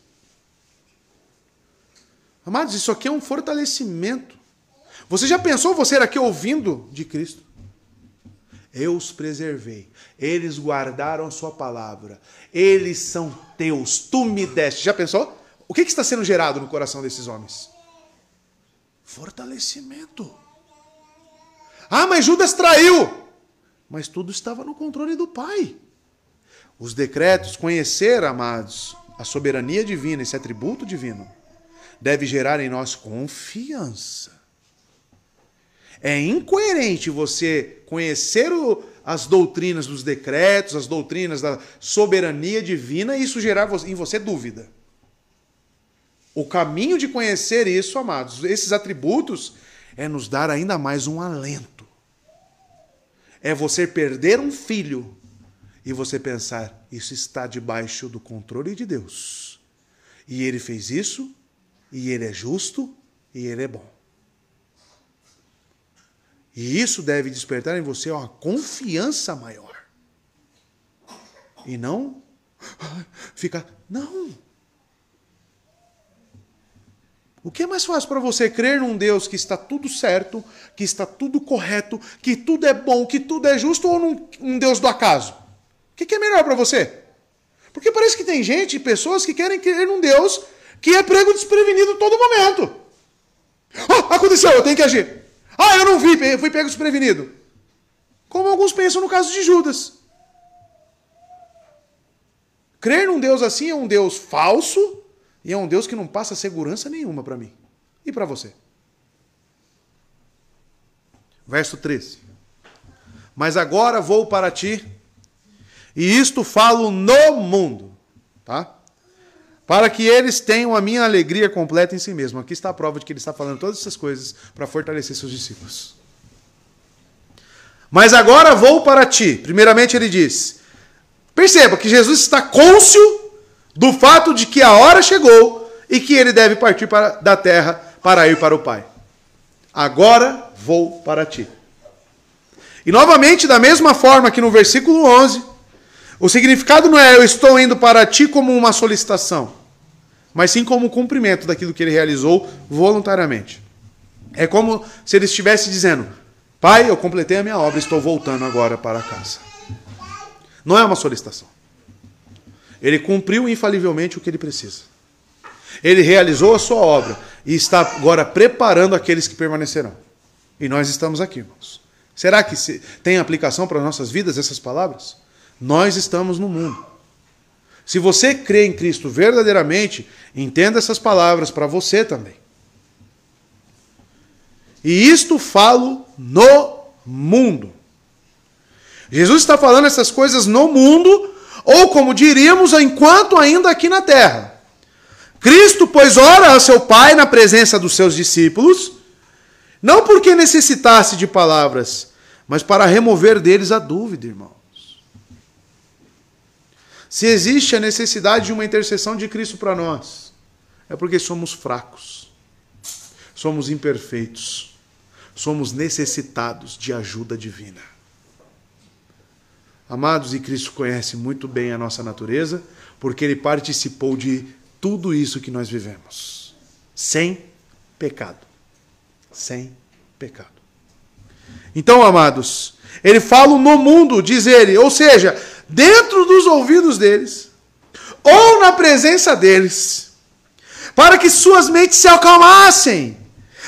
A: Amados, isso aqui é um fortalecimento. Você já pensou você aqui ouvindo de Cristo? Eu os preservei. Eles guardaram a sua palavra. Eles são teus. Tu me deste. Já pensou? O que está sendo gerado no coração desses homens? Fortalecimento. Mas Judas traiu. Mas tudo estava no controle do Pai. Os decretos, conhecer, amados, a soberania divina, esse atributo divino, deve gerar em nós confiança. É incoerente você conhecer as doutrinas dos decretos, as doutrinas da soberania divina, e isso gerar em você dúvida. O caminho de conhecer isso, amados, esses atributos, é nos dar ainda mais um alento. É você perder um filho e você pensar, isso está debaixo do controle de Deus. E ele fez isso, e ele é justo, e ele é bom. E isso deve despertar em você uma confiança maior. E não ficar, não. O que é mais fácil para você crer num Deus que está tudo certo, que está tudo correto, que tudo é bom, que tudo é justo, ou num Deus do acaso? O que é melhor para você? Porque parece que tem gente, pessoas que querem crer num Deus que é prego desprevenido todo momento. Ah, aconteceu, eu tenho que agir. Ah, eu não vi, fui pego desprevenido. Como alguns pensam no caso de Judas. Crer num Deus assim é um Deus falso e é um Deus que não passa segurança nenhuma para mim e para você. Verso 13. Mas agora vou para ti, e isto falo no mundo, tá? Para que eles tenham a minha alegria completa em si mesmo. Aqui está a prova de que ele está falando todas essas coisas para fortalecer seus discípulos. Mas agora vou para ti. Primeiramente ele diz, perceba que Jesus está cônscio do fato de que a hora chegou e que ele deve partir da terra para ir para o Pai. Agora vou para ti. E novamente, da mesma forma que no versículo 11, o significado não é eu estou indo para ti como uma solicitação, mas sim como um cumprimento daquilo que ele realizou voluntariamente. É como se ele estivesse dizendo, Pai, eu completei a minha obra, estou voltando agora para casa. Não é uma solicitação. Ele cumpriu infalivelmente o que ele precisa. Ele realizou a sua obra e está agora preparando aqueles que permanecerão. E nós estamos aqui, irmãos. Será que tem aplicação para as nossas vidas essas palavras? Nós estamos no mundo. Se você crê em Cristo verdadeiramente, entenda essas palavras para você também. E isto falo no mundo. Jesus está falando essas coisas no mundo, ou como diríamos, enquanto ainda aqui na terra. Cristo, pois, ora a seu Pai na presença dos seus discípulos, não porque necessitasse de palavras, mas para remover deles a dúvida, irmãos. Se existe a necessidade de uma intercessão de Cristo para nós, é porque somos fracos, somos imperfeitos, somos necessitados de ajuda divina. Amados, e Cristo conhece muito bem a nossa natureza, porque ele participou de tudo isso que nós vivemos. Sem pecado. Sem pecado. Então, amados, ele fala no mundo, diz ele, ou seja, dentro dos ouvidos deles, ou na presença deles, para que suas mentes se acalmassem,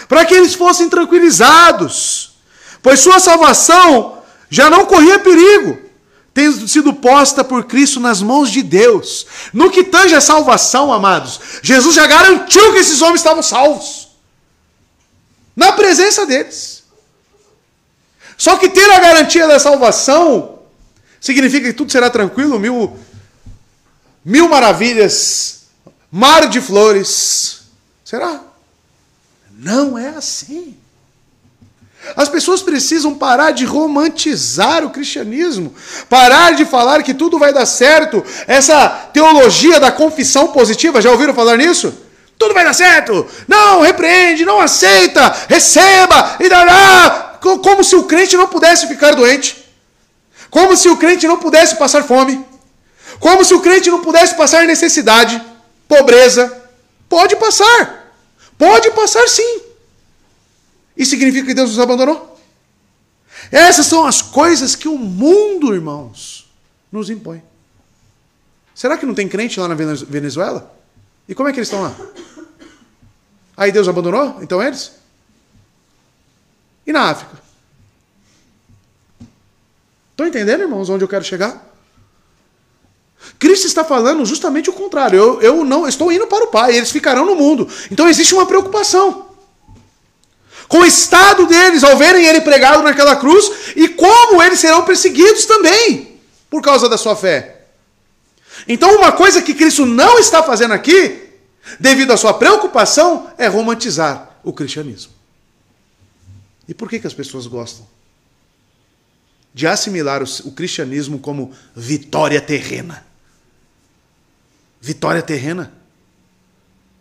A: para que eles fossem tranquilizados, pois sua salvação já não corria perigo, tendo sido posta por Cristo nas mãos de Deus. No que tange a salvação, amados, Jesus já garantiu que esses homens estavam salvos, na presença deles. Só que ter a garantia da salvação significa que tudo será tranquilo, mil maravilhas, mar de flores. Será? Não é assim. As pessoas precisam parar de romantizar o cristianismo, parar de falar que tudo vai dar certo. Essa teologia da confissão positiva, já ouviram falar nisso? Tudo vai dar certo. Não, repreende, não aceita, receba, e dará. Como se o crente não pudesse ficar doente. Como se o crente não pudesse passar fome. Como se o crente não pudesse passar necessidade, pobreza. Pode passar. Pode passar sim. Isso significa que Deus nos abandonou? Essas são as coisas que o mundo, irmãos, nos impõe. Será que não tem crente lá na Venezuela? E como é que eles estão lá? Aí Deus abandonou? Então eles? E na África? Estão entendendo, irmãos, onde eu quero chegar? Cristo está falando justamente o contrário. Eu não estou indo para o Pai, eles ficarão no mundo. Então existe uma preocupação com o estado deles ao verem ele pregado naquela cruz e como eles serão perseguidos também por causa da sua fé. Então uma coisa que Cristo não está fazendo aqui, devido à sua preocupação, é romantizar o cristianismo. E por que as pessoas gostam de assimilar o cristianismo como vitória terrena? Vitória terrena?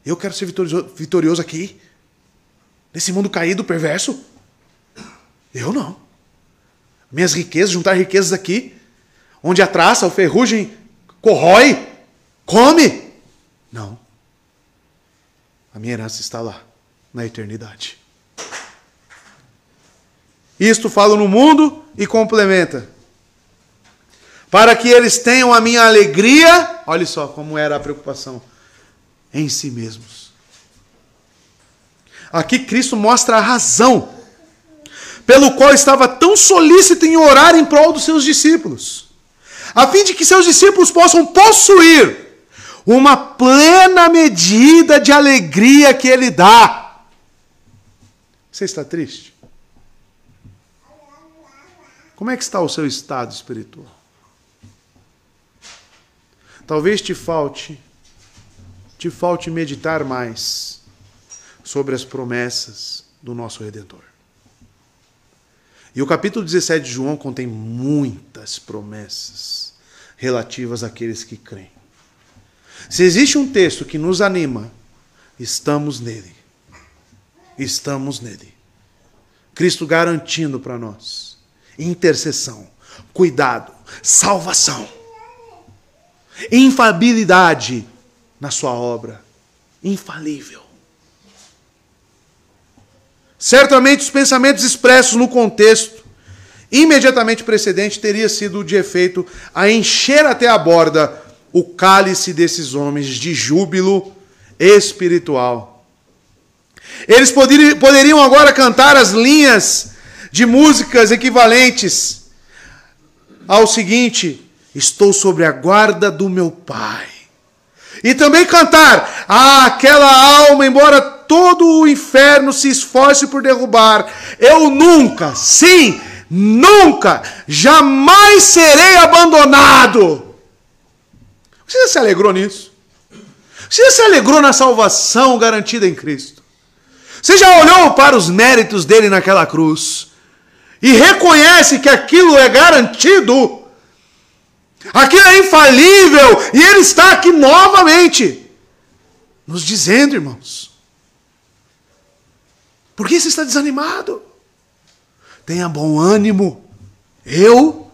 A: Eu quero ser vitorioso aqui, nesse mundo caído, perverso? Eu não. Minhas riquezas, juntar riquezas aqui, onde a traça, a ferrugem corrói, come. Não. A minha herança está lá, na eternidade. Isto falo no mundo e complementa. Para que eles tenham a minha alegria, olha só como era a preocupação, em si mesmos. Aqui Cristo mostra a razão pelo qual estava tão solícito em orar em prol dos seus discípulos, a fim de que seus discípulos possam possuir uma plena medida de alegria que Ele dá. Você está triste? Como é que está o seu estado espiritual? Talvez te falte meditar mais sobre as promessas do nosso Redentor. E o capítulo 17 de João contém muitas promessas relativas àqueles que creem. Se existe um texto que nos anima, estamos nele. Estamos nele. Cristo garantindo para nós intercessão, cuidado, salvação, infalibilidade na sua obra, infalível. Certamente os pensamentos expressos no contexto imediatamente precedente teria sido de efeito a encher até a borda o cálice desses homens de júbilo espiritual. Eles poderiam agora cantar as linhas de músicas equivalentes ao seguinte: estou sobre a guarda do meu Pai. E também cantar: aquela alma, embora todo o inferno se esforce por derrubar, eu nunca, sim, nunca, jamais serei abandonado. Você já se alegrou nisso? Você já se alegrou na salvação garantida em Cristo? Você já olhou para os méritos dele naquela cruz e reconhece que aquilo é garantido? Aquilo é infalível e ele está aqui novamente nos dizendo, irmãos. Por que você está desanimado? Tenha bom ânimo. Eu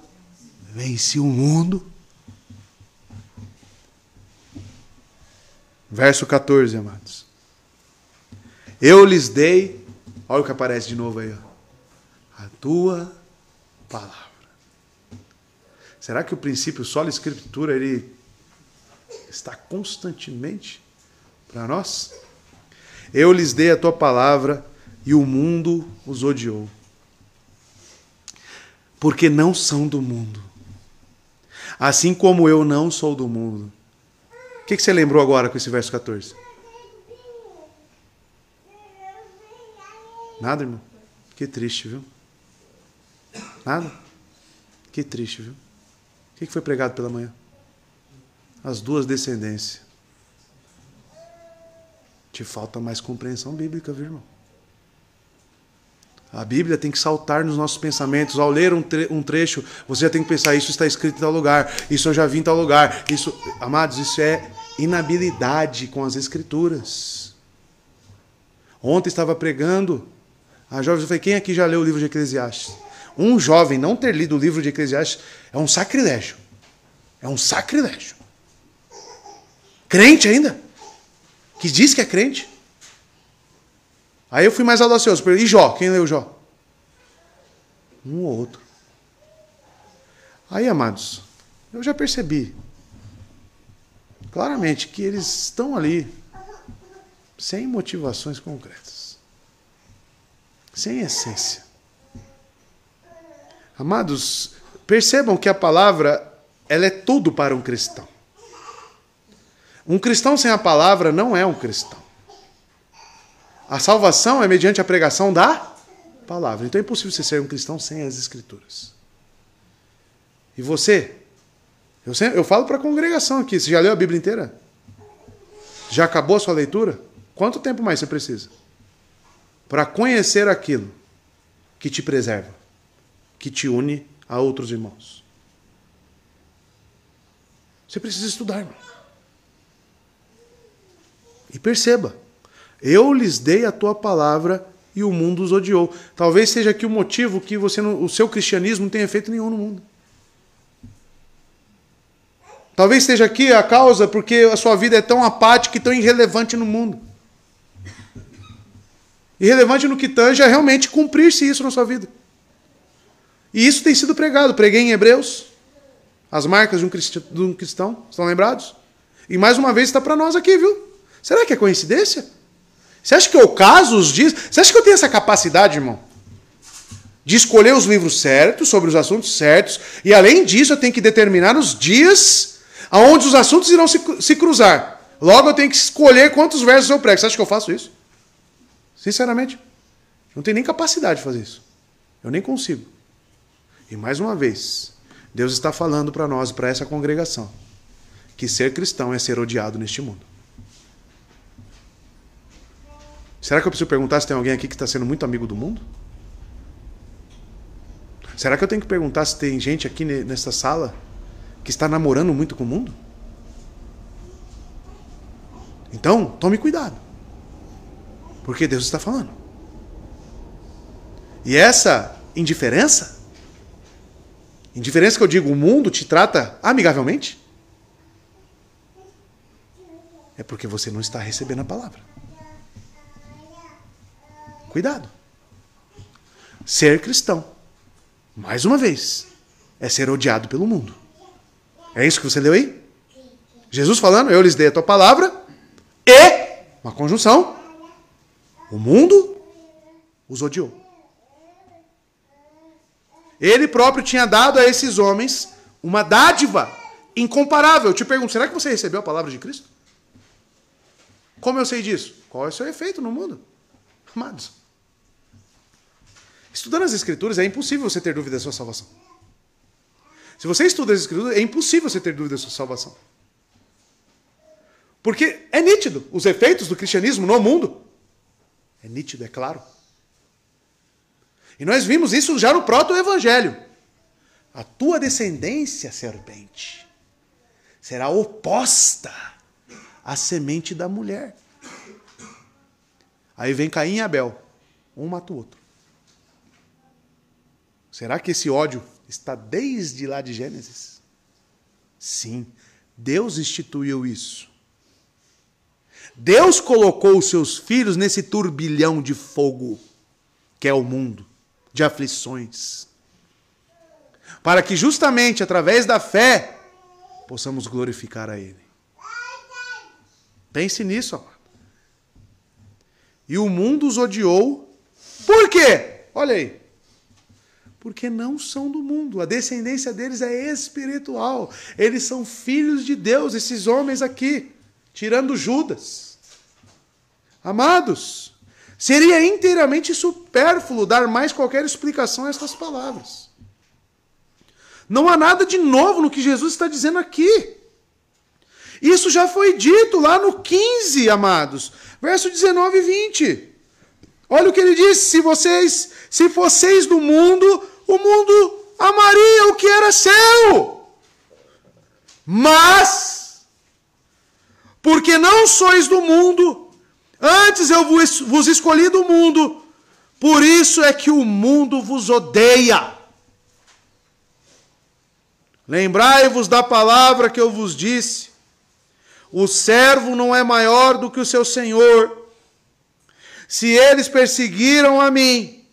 A: venci o mundo. Verso 14, amados. Eu lhes dei, olha o que aparece de novo aí, ó, a tua palavra. Será que o princípio sola escritura ele está constantemente para nós? Eu lhes dei a tua palavra e o mundo os odiou, porque não são do mundo, assim como eu não sou do mundo. O que você lembrou agora com esse verso 14? Nada, irmão? Que triste, viu? Nada? Que triste, viu? O que foi pregado pela manhã? As duas descendências. Te falta mais compreensão bíblica, viu, irmão? A Bíblia tem que saltar nos nossos pensamentos. Ao ler um trecho, você já tem que pensar: isso está escrito em tal lugar, isso eu já vi em tal lugar. Isso, amados, isso é inabilidade com as Escrituras. Ontem estava pregando, a jovem, eu falei: quem aqui já leu o livro de Eclesiastes? Um jovem não ter lido o livro de Eclesiastes é um sacrilégio. É um sacrilégio. Crente ainda? Que diz que é crente? Aí eu fui mais audacioso. E Jó? Quem leu Jó? Um ou outro. Aí, amados, eu já percebi claramente que eles estão ali sem motivações concretas. Sem essência. Amados, percebam que a palavra ela é tudo para um cristão. Um cristão sem a palavra não é um cristão. A salvação é mediante a pregação da palavra. Então é impossível você ser um cristão sem as Escrituras. E você? Eu falo para a congregação aqui. Você já leu a Bíblia inteira? Já acabou a sua leitura? Quanto tempo mais você precisa? Para conhecer aquilo que te preserva, que te une a outros irmãos. Você precisa estudar, irmão. E perceba, eu lhes dei a tua palavra e o mundo os odiou. Talvez seja aqui o motivo que o seu cristianismo não tenha efeito nenhum no mundo. Talvez esteja aqui a causa porque a sua vida é tão apática e tão irrelevante no mundo. Irrelevante no que tange a realmente cumprir-se isso na sua vida. E isso tem sido pregado. Preguei em Hebreus, as marcas de um cristão, estão lembrados? E mais uma vez está para nós aqui, viu? Será que é coincidência? Você acha que eu caso os dias? Você acha que eu tenho essa capacidade, irmão? De escolher os livros certos, sobre os assuntos certos, e além disso eu tenho que determinar os dias aonde os assuntos irão se cruzar. Logo eu tenho que escolher quantos versos eu prego. Você acha que eu faço isso? Sinceramente, não tenho nem capacidade de fazer isso. Eu nem consigo. E mais uma vez, Deus está falando para nós, para essa congregação, que ser cristão é ser odiado neste mundo. Será que eu preciso perguntar se tem alguém aqui que está sendo muito amigo do mundo? Será que eu tenho que perguntar se tem gente aqui nessa sala que está namorando muito com o mundo? Então, tome cuidado. Porque Deus está falando. E essa indiferença que eu digo, o mundo te trata amigavelmente, é porque você não está recebendo a palavra. Cuidado. Ser cristão, mais uma vez, é ser odiado pelo mundo. É isso que você leu aí? Jesus falando, eu lhes dei a tua palavra, e, uma conjunção, o mundo os odiou. Ele próprio tinha dado a esses homens uma dádiva incomparável. Eu te pergunto, será que você recebeu a palavra de Cristo? Como eu sei disso? Qual é o seu efeito no mundo? Amados, estudando as Escrituras é impossível você ter dúvida da sua salvação. Se você estuda as Escrituras, é impossível você ter dúvida da sua salvação. Porque é nítido os efeitos do cristianismo no mundo. É nítido, é claro. E nós vimos isso já no proto-evangelho. A tua descendência, serpente, será oposta à semente da mulher. Aí vem Caim e Abel. Um mata o outro. Será que esse ódio está desde lá de Gênesis? Sim, Deus instituiu isso. Deus colocou os seus filhos nesse turbilhão de fogo, que é o mundo, de aflições, para que justamente através da fé possamos glorificar a Ele. Pense nisso, amado. E o mundo os odiou. Por quê? Olha aí. Porque não são do mundo. A descendência deles é espiritual. Eles são filhos de Deus, esses homens aqui, tirando Judas. Amados, seria inteiramente supérfluo dar mais qualquer explicação a estas palavras. Não há nada de novo no que Jesus está dizendo aqui. Isso já foi dito lá no 15, amados. Verso 19 e 20. Olha o que ele diz. Se fosseis do mundo, o mundo amaria o que era seu. Mas, porque não sois do mundo, antes eu vos escolhi do mundo, por isso é que o mundo vos odeia. Lembrai-vos da palavra que eu vos disse. O servo não é maior do que o seu senhor. Se eles perseguiram a mim,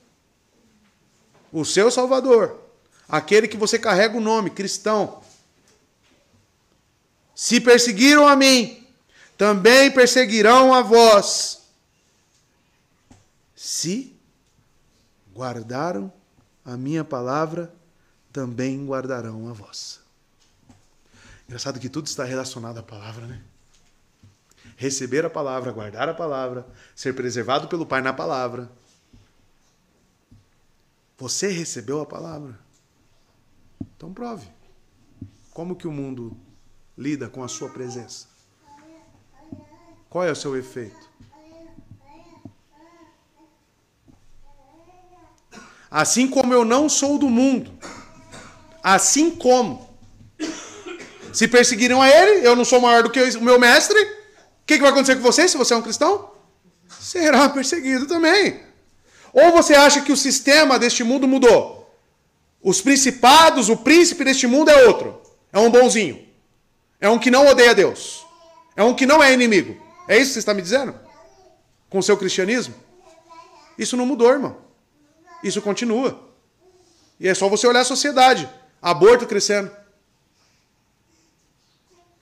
A: o seu Salvador, aquele que você carrega o nome, cristão, se perseguiram a mim, também perseguirão a vós. Se guardaram a minha palavra, também guardarão a vossa. Engraçado que tudo está relacionado à palavra, né? receber a palavra, guardar a palavra, ser preservado pelo Pai na palavra. Você recebeu a palavra? Então prove. Como que o mundo lida com a sua presença? Qual é o seu efeito? Assim como eu não sou do mundo, assim como se perseguiram a ele, eu não sou maior do que o meu mestre, o que vai acontecer com você se você é um cristão? Será perseguido também. Ou você acha que o sistema deste mundo mudou? Os principados, o príncipe deste mundo é outro. É um bonzinho. É um que não odeia Deus. É um que não é inimigo. É isso que você está me dizendo? Com o seu cristianismo? Isso não mudou, irmão. Isso continua. E é só você olhar a sociedade. Aborto crescendo.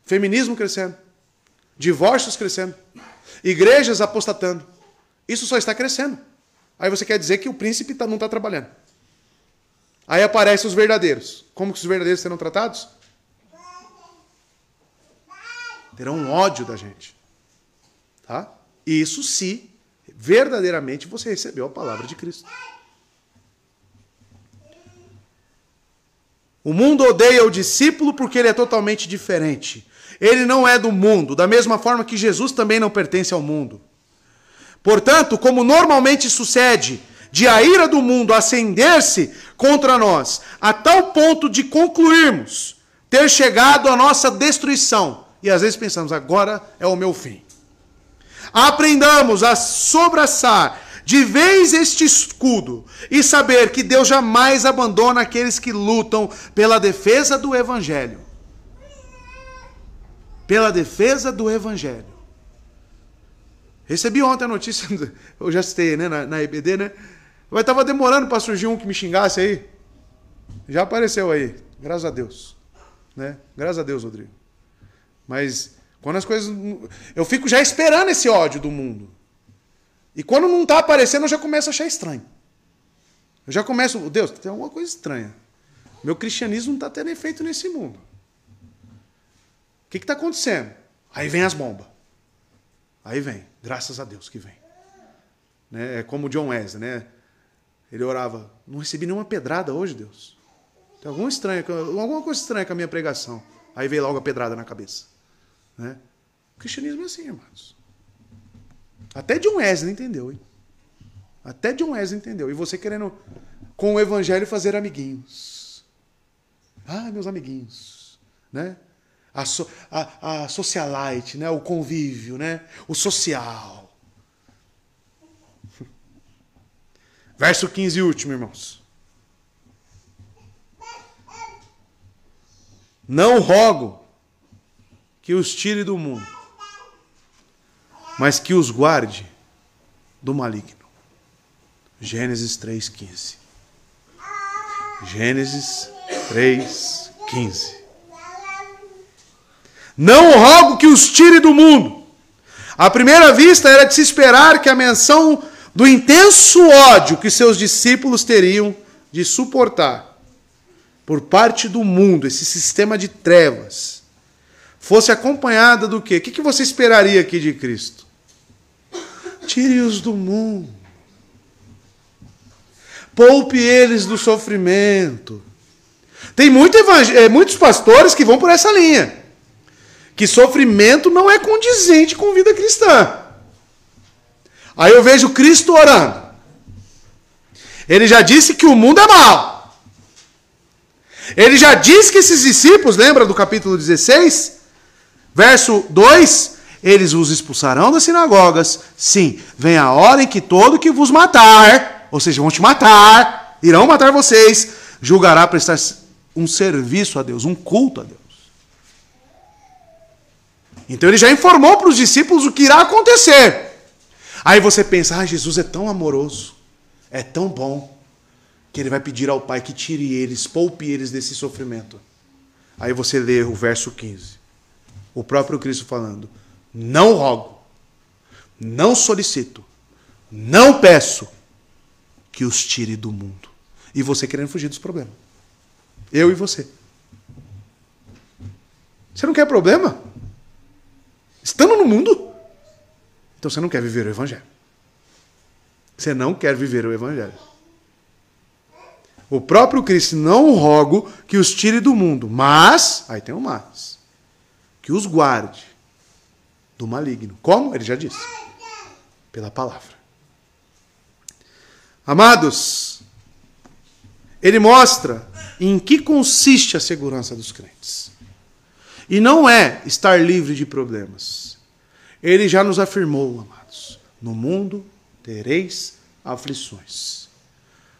A: Feminismo crescendo. Divórcios crescendo. Igrejas apostatando. Isso só está crescendo. Aí você quer dizer que o príncipe não está trabalhando. Aí aparecem os verdadeiros. Como que os verdadeiros serão tratados? Terão um ódio da gente. Tá? Isso se verdadeiramente você recebeu a palavra de Cristo. O mundo odeia o discípulo porque ele é totalmente diferente. Ele não é do mundo, da mesma forma que Jesus também não pertence ao mundo. Portanto, como normalmente sucede, de a ira do mundo acender-se contra nós, a tal ponto de concluirmos ter chegado à nossa destruição. E às vezes pensamos, agora é o meu fim. Aprendamos a sobraçar de vez este escudo e saber que Deus jamais abandona aqueles que lutam pela defesa do Evangelho. Pela defesa do Evangelho. Recebi ontem a notícia, eu já citei, né, na EBD, né? Mas estava demorando para surgir um que me xingasse aí. Já apareceu aí, graças a Deus. Né? Graças a Deus, Rodrigo. Mas quando as coisas... Eu fico já esperando esse ódio do mundo. E quando não está aparecendo, eu já começo a achar estranho. Eu já começo... Deus, tem alguma coisa estranha. Meu cristianismo não está tendo efeito nesse mundo. O que está acontecendo? Aí vem as bombas. Aí vem. Graças a Deus que vem. Né? É como o John Wesley, né? Ele orava, não recebi nenhuma pedrada hoje, Deus. Tem alguma coisa estranha com a minha pregação. Aí veio logo a pedrada na cabeça. Né? O cristianismo é assim, irmãos. Até John Wesley entendeu, hein? Até John Wesley entendeu. E você querendo, com o evangelho, fazer amiguinhos. Ah, meus amiguinhos. Né? A socialite, né? O convívio, né? O social. Verso 15 e último, irmãos. Não rogo que os tire do mundo, mas que os guarde do maligno. Gênesis 3,15. Gênesis 3,15. Não rogo que os tire do mundo. À primeira vista era de se esperar que a menção do intenso ódio que seus discípulos teriam de suportar por parte do mundo, esse sistema de trevas, fosse acompanhada do quê? O que você esperaria aqui de Cristo? Tire-os do mundo. Poupe eles do sofrimento. Tem muitos pastores que vão por essa linha. Que sofrimento não é condizente com vida cristã. Aí eu vejo Cristo orando. Ele já disse que o mundo é mau. Ele já disse que esses discípulos, lembra do capítulo 16? Verso 2, eles vos expulsarão das sinagogas. Sim, vem a hora em que todo que vos matar, ou seja, vão te matar, irão matar vocês, julgará prestar um serviço a Deus, um culto a Deus. Então ele já informou para os discípulos o que irá acontecer. Aí você pensa, Jesus é tão amoroso, é tão bom, que ele vai pedir ao Pai que tire eles, poupe eles desse sofrimento. Aí você lê o verso 15. O próprio Cristo falando, não rogo, não solicito, não peço que os tire do mundo. E você querendo fugir dos problemas. Eu e você. Você não quer problema? Estando no mundo, Então você não quer viver o Evangelho. Você não quer viver o Evangelho. O próprio Cristo: não rogo que os tire do mundo, mas, aí tem um mas, que os guarde do maligno. Como? Ele já disse. Pela palavra. Amados, ele mostra em que consiste a segurança dos crentes. E não é estar livre de problemas. Ele já nos afirmou, amados: no mundo tereis aflições.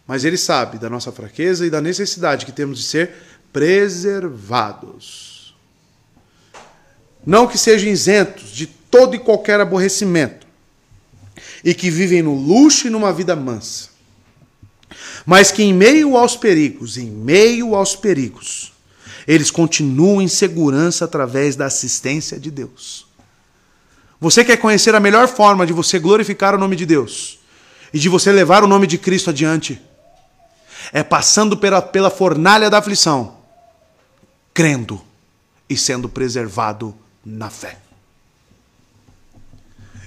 A: Mas ele sabe da nossa fraqueza e da necessidade que temos de ser preservados. Não que sejam isentos de todo e qualquer aborrecimento, e que vivem no luxo e numa vida mansa, mas que em meio aos perigos, eles continuam em segurança através da assistência de Deus. Você quer conhecer a melhor forma de você glorificar o nome de Deus e de você levar o nome de Cristo adiante? É passando pela fornalha da aflição, crendo e sendo preservado na fé.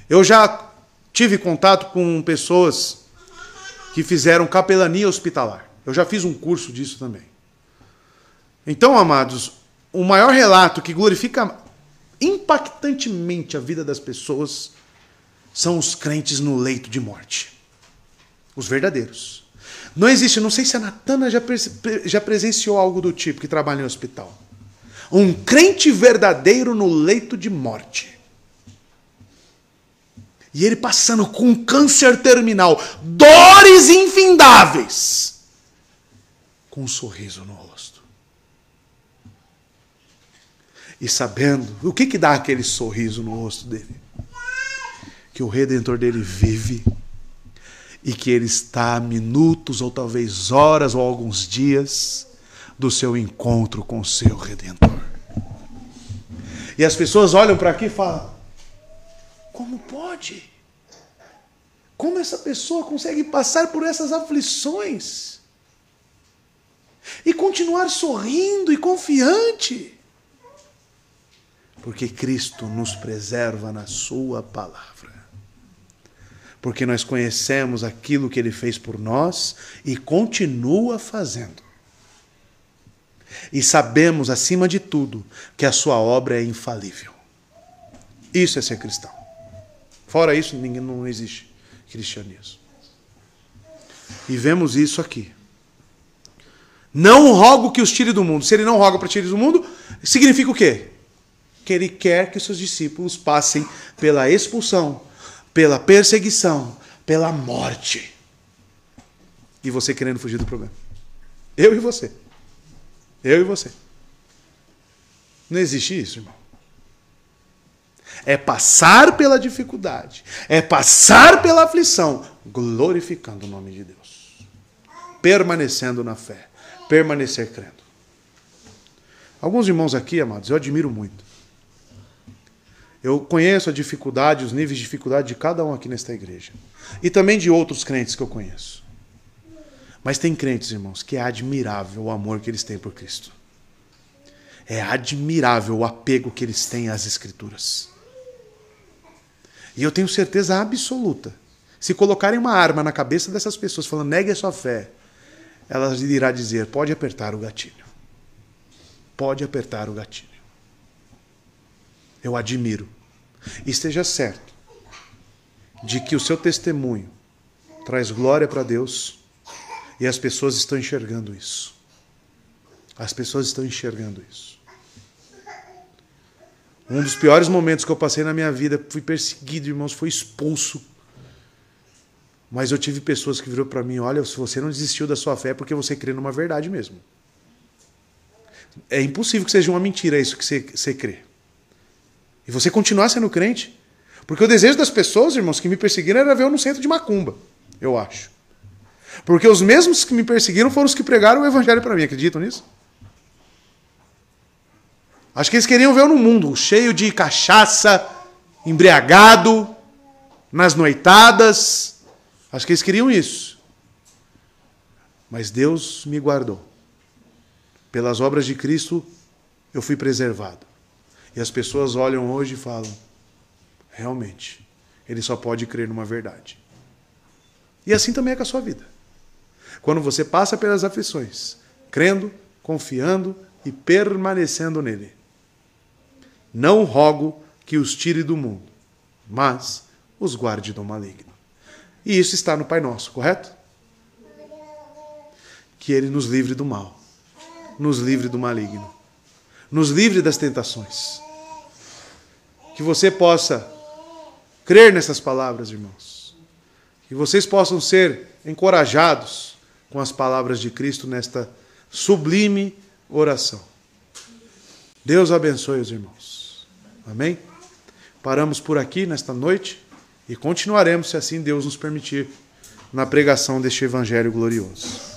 A: Eu já tive contato com pessoas que fizeram capelania hospitalar. Eu já fiz um curso disso também. Então, amados, o maior relato que glorifica impactantemente a vida das pessoas são os crentes no leito de morte. Os verdadeiros. Não existe, não sei se a Natana já presenciou algo do tipo, que trabalha em hospital. Um crente verdadeiro no leito de morte. E ele passando com câncer terminal, dores infindáveis, com um sorriso no rosto. E sabendo, o que dá aquele sorriso no rosto dele? Que o Redentor dele vive e que ele está a minutos ou talvez horas ou alguns dias do seu encontro com o seu Redentor. E as pessoas olham para aqui e falam: como pode? Como essa pessoa consegue passar por essas aflições e continuar sorrindo e confiante? Porque Cristo nos preserva na sua palavra. Porque nós conhecemos aquilo que Ele fez por nós e continua fazendo. E sabemos, acima de tudo, que a sua obra é infalível. Isso é ser cristão. Fora isso, não existe cristianismo. E vemos isso aqui. Não rogo que os tire do mundo. Se ele não roga para tirar do mundo, significa o quê? Que ele quer que os seus discípulos passem pela expulsão, pela perseguição, pela morte. E você querendo fugir do problema. Eu e você. Eu e você. Não existe isso, irmão. É passar pela dificuldade, é passar pela aflição, glorificando o nome de Deus, permanecendo na fé, permanecer crendo. Alguns irmãos aqui, amados, eu admiro muito. Eu conheço a dificuldade, os níveis de dificuldade de cada um aqui nesta igreja. E também de outros crentes que eu conheço. Mas tem crentes, irmãos, que é admirável o amor que eles têm por Cristo. É admirável o apego que eles têm às Escrituras. E eu tenho certeza absoluta, se colocarem uma arma na cabeça dessas pessoas falando negue a sua fé, elas irá dizer, pode apertar o gatilho. Pode apertar o gatilho. Eu admiro. E esteja certo de que o seu testemunho traz glória para Deus e as pessoas estão enxergando isso. As pessoas estão enxergando isso. Um dos piores momentos que eu passei na minha vida, fui perseguido, irmãos, fui expulso. Mas eu tive pessoas que viram para mim, olha, se você não desistiu da sua fé é porque você crê numa verdade mesmo. É impossível que seja uma mentira isso que você crê. E você continuar sendo crente. Porque o desejo das pessoas, irmãos, que me perseguiram era ver eu no centro de macumba, eu acho. Porque os mesmos que me perseguiram foram os que pregaram o evangelho para mim, acreditam nisso? Acho que eles queriam ver eu no mundo, cheio de cachaça, embriagado, nas noitadas. Acho que eles queriam isso. Mas Deus me guardou. Pelas obras de Cristo, eu fui preservado. E as pessoas olham hoje e falam, realmente, ele só pode crer numa verdade. E assim também é com a sua vida. Quando você passa pelas aflições, crendo, confiando e permanecendo nele. Não rogo que os tire do mundo, mas os guarde do maligno. E isso está no Pai Nosso, correto? Que ele nos livre do mal, nos livre do maligno, nos livre das tentações. Que você possa crer nessas palavras, irmãos. Que vocês possam ser encorajados com as palavras de Cristo nesta sublime oração. Deus abençoe os irmãos. Amém? Paramos por aqui nesta noite e continuaremos, se assim Deus nos permitir, na pregação deste Evangelho glorioso.